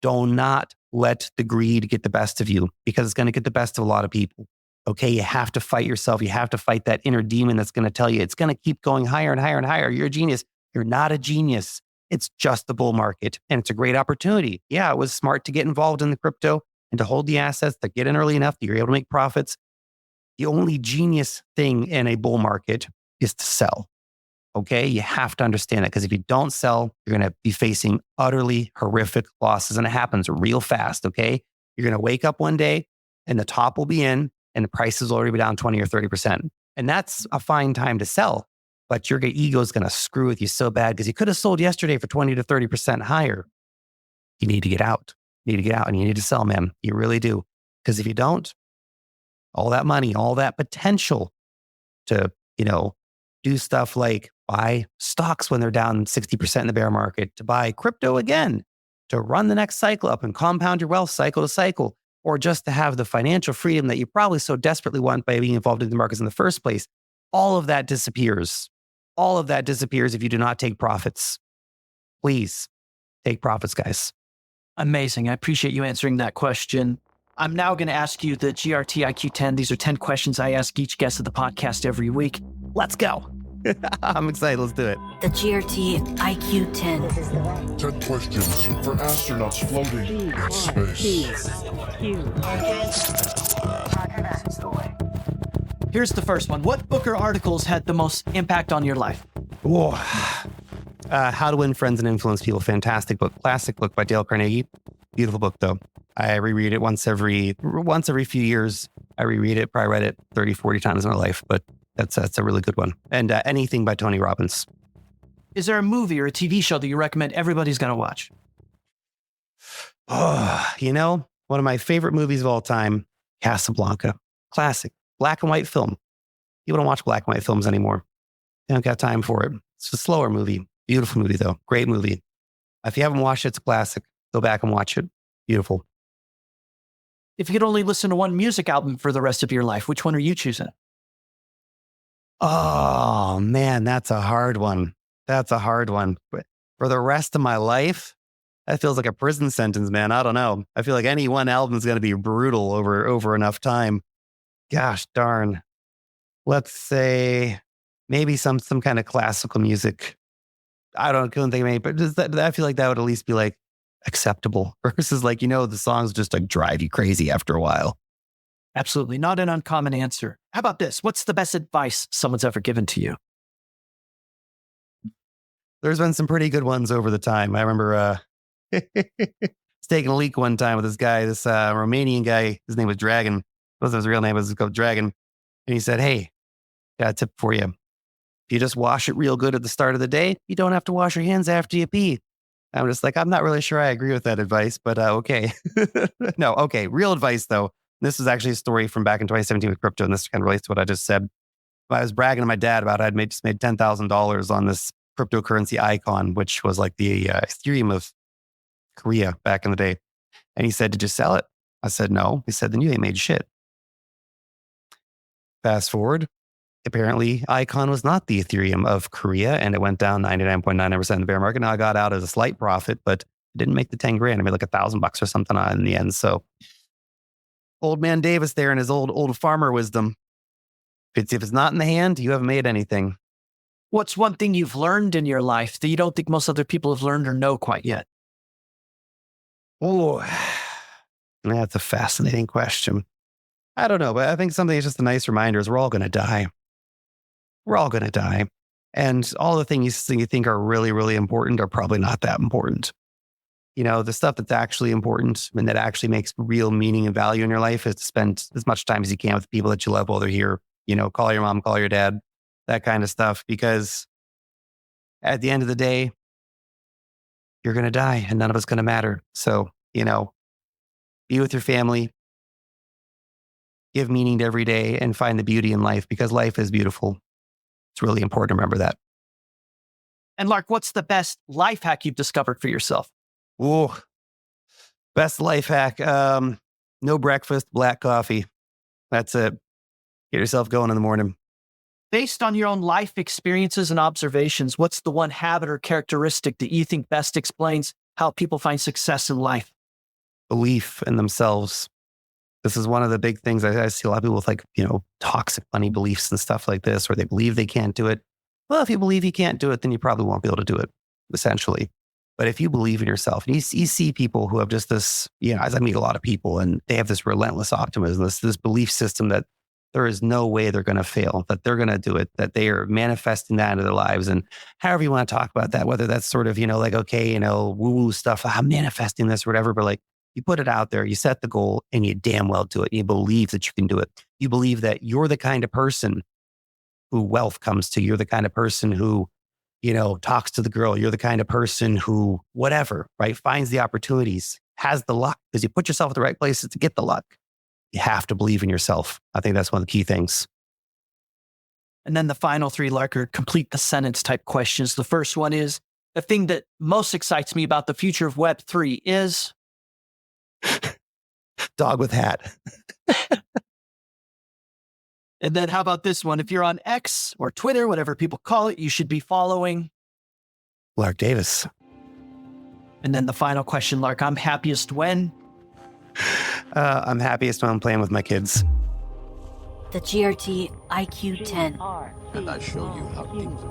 Do not let the greed get the best of you, because it's going to get the best of a lot of people. Okay, you have to fight yourself. You have to fight that inner demon that's going to tell you it's going to keep going higher and higher and higher. You're a genius. You're not a genius. It's just the bull market, and it's a great opportunity. Yeah, it was smart to get involved in the crypto and to hold the assets, to get in early enough that you're able to make profits. The only genius thing in a bull market is to sell. Okay, you have to understand that, because if you don't sell, you're going to be facing utterly horrific losses, and it happens real fast. Okay, you're going to wake up one day and the top will be in and the prices will already be down 20 or 30%. And that's a fine time to sell. But your ego is going to screw with you so bad, because you could have sold yesterday for 20 to 30% higher. You need to get out. You need to get out and you need to sell, man. You really do. Because if you don't, all that money, all that potential to, do stuff like buy stocks when they're down 60% in the bear market, to buy crypto again, to run the next cycle up and compound your wealth cycle to cycle, or just to have the financial freedom that you probably so desperately want by being involved in the markets in the first place. All of that disappears. All of that disappears if you do not take profits. Please take profits, guys. Amazing. I appreciate you answering that question. I'm now going to ask you the GRTiQ 10. These are 10 questions I ask each guest of the podcast every week. Let's go. I'm excited. Let's do it. The GRTiQ 10. 10 questions for astronauts floating in space. Here's the first one. What book or articles had the most impact on your life? Whoa. How to Win Friends and Influence People. Fantastic book. Classic book by Dale Carnegie. Beautiful book, though. I reread it once every few years. I reread it. Probably read it 30, 40 times in my life, but that's a really good one. And Anything by Tony Robbins. Is there a movie or a TV show that you recommend everybody's going to watch? Oh, one of my favorite movies of all time, Casablanca. Classic. Black and white film. People don't watch black and white films anymore. They don't got time for it. It's a slower movie. Beautiful movie, though. Great movie. If you haven't watched it, it's a classic. Go back and watch it. Beautiful. If you could only listen to one music album for the rest of your life, which one are you choosing? Oh, man, that's a hard one. That's a hard one. For the rest of my life, that feels like a prison sentence, man. I don't know. I feel like any one album is going to be brutal over enough time. Gosh darn. Let's say maybe some kind of classical music. Couldn't think of any, but I feel like that would at least be like acceptable versus like, the songs just like drive you crazy after a while. Absolutely. Not an uncommon answer. How about this? What's the best advice someone's ever given to you? There's been some pretty good ones over the time. I remember taking a leak one time with this guy, this Romanian guy. His name was Dragon. It wasn't his real name, it was called Dragon. And he said, hey, got a tip for you. If you just wash it real good at the start of the day, you don't have to wash your hands after you pee. I'm just like, I'm not really sure I agree with that advice, but okay. No, okay. Real advice, though. This is actually a story from back in 2017 with crypto, and this kind of relates to what I just said. I was bragging to my dad about I'd just made $10,000 on this cryptocurrency icon, which was like the Ethereum of Korea back in the day. And he said, did you sell it? I said, no. He said, then you ain't made shit. Fast forward. Apparently, Icon was not the Ethereum of Korea, and it went down 99.99% in the bear market. Now I got out at a slight profit, but I didn't make the 10 grand. I made like $1,000 or something on it in the end. So old man Davis there in his old farmer wisdom. If it's not in the hand, you haven't made anything. What's one thing you've learned in your life that you don't think most other people have learned or know quite yet? Oh, that's a fascinating question. I don't know, but I think something that's just a nice reminder is we're all going to die. We're all going to die. And all the things you think are really, really important are probably not that important. The stuff that's actually important and that actually makes real meaning and value in your life is to spend as much time as you can with the people that you love while they're here. Call your mom, call your dad, that kind of stuff. Because at the end of the day, you're going to die and none of it's going to matter. So, be with your family, give meaning to every day, and find the beauty in life because life is beautiful. It's really important to remember that. And Lark, what's the best life hack you've discovered for yourself? Oh, best life hack. No breakfast, black coffee. That's it. Get yourself going in the morning. Based on your own life experiences and observations, what's the one habit or characteristic that you think best explains how people find success in life? Belief in themselves. This is one of the big things. I see a lot of people with toxic money beliefs and stuff like this, where they believe they can't do it. Well, if you believe you can't do it, then you probably won't be able to do it, essentially. But if you believe in yourself, and you see people who have just this, as I meet a lot of people, and they have this relentless optimism, this belief system that there is no way they're going to fail, that they're going to do it, that they are manifesting that into their lives. And however you want to talk about that, whether that's sort of, woo-woo stuff, I'm manifesting this or whatever, but you put it out there, you set the goal, and you damn well do it. You believe that you can do it. You believe that you're the kind of person who wealth comes to. You're the kind of person who, talks to the girl. You're the kind of person who, whatever, right, finds the opportunities. has the luck because you put yourself at the right places to get the luck. You have to believe in yourself. I think that's one of the key things. And then the final three, Lark, are complete the sentence type questions. The first one is, the thing that most excites me about the future of Web3 is... Dog with hat. And then how about this one? If you're on X or Twitter, whatever people call it, you should be following... Lark Davis. And then the final question, Lark, I'm happiest when? I'm happiest when I'm playing with my kids. The GRTiQ 10. And I show you how things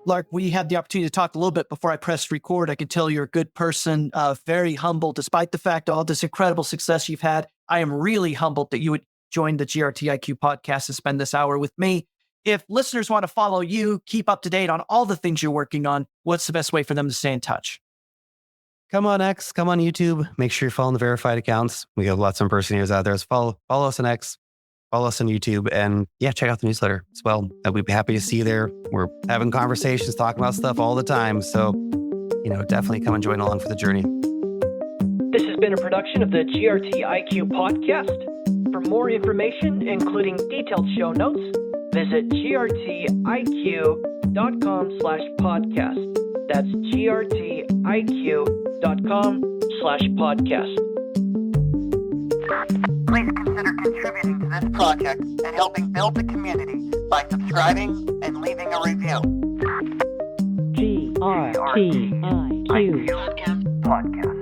Lark, we had the opportunity to talk a little bit before I pressed record. I can tell you're a good person, very humble, despite the fact of all this incredible success you've had. I am really humbled that you would join the GRTiQ podcast and spend this hour with me. If listeners want to follow you, keep up to date on all the things you're working on, what's the best way for them to stay in touch? Come on X, come on YouTube. Make sure you're following the verified accounts. We got lots of impersonators out there. So follow us on X, follow us on YouTube, and yeah, check out the newsletter as well. We'd be happy to see you there. We're having conversations, talking about stuff all the time. So, definitely come and join along for the journey. This has been a production of the GRTiQ podcast. For more information, including detailed show notes, visit grtiq.com/podcast. That's grtiq.com/podcast. Please consider contributing to this project and helping build the community by subscribing and leaving a review. GRTiQ Podcast.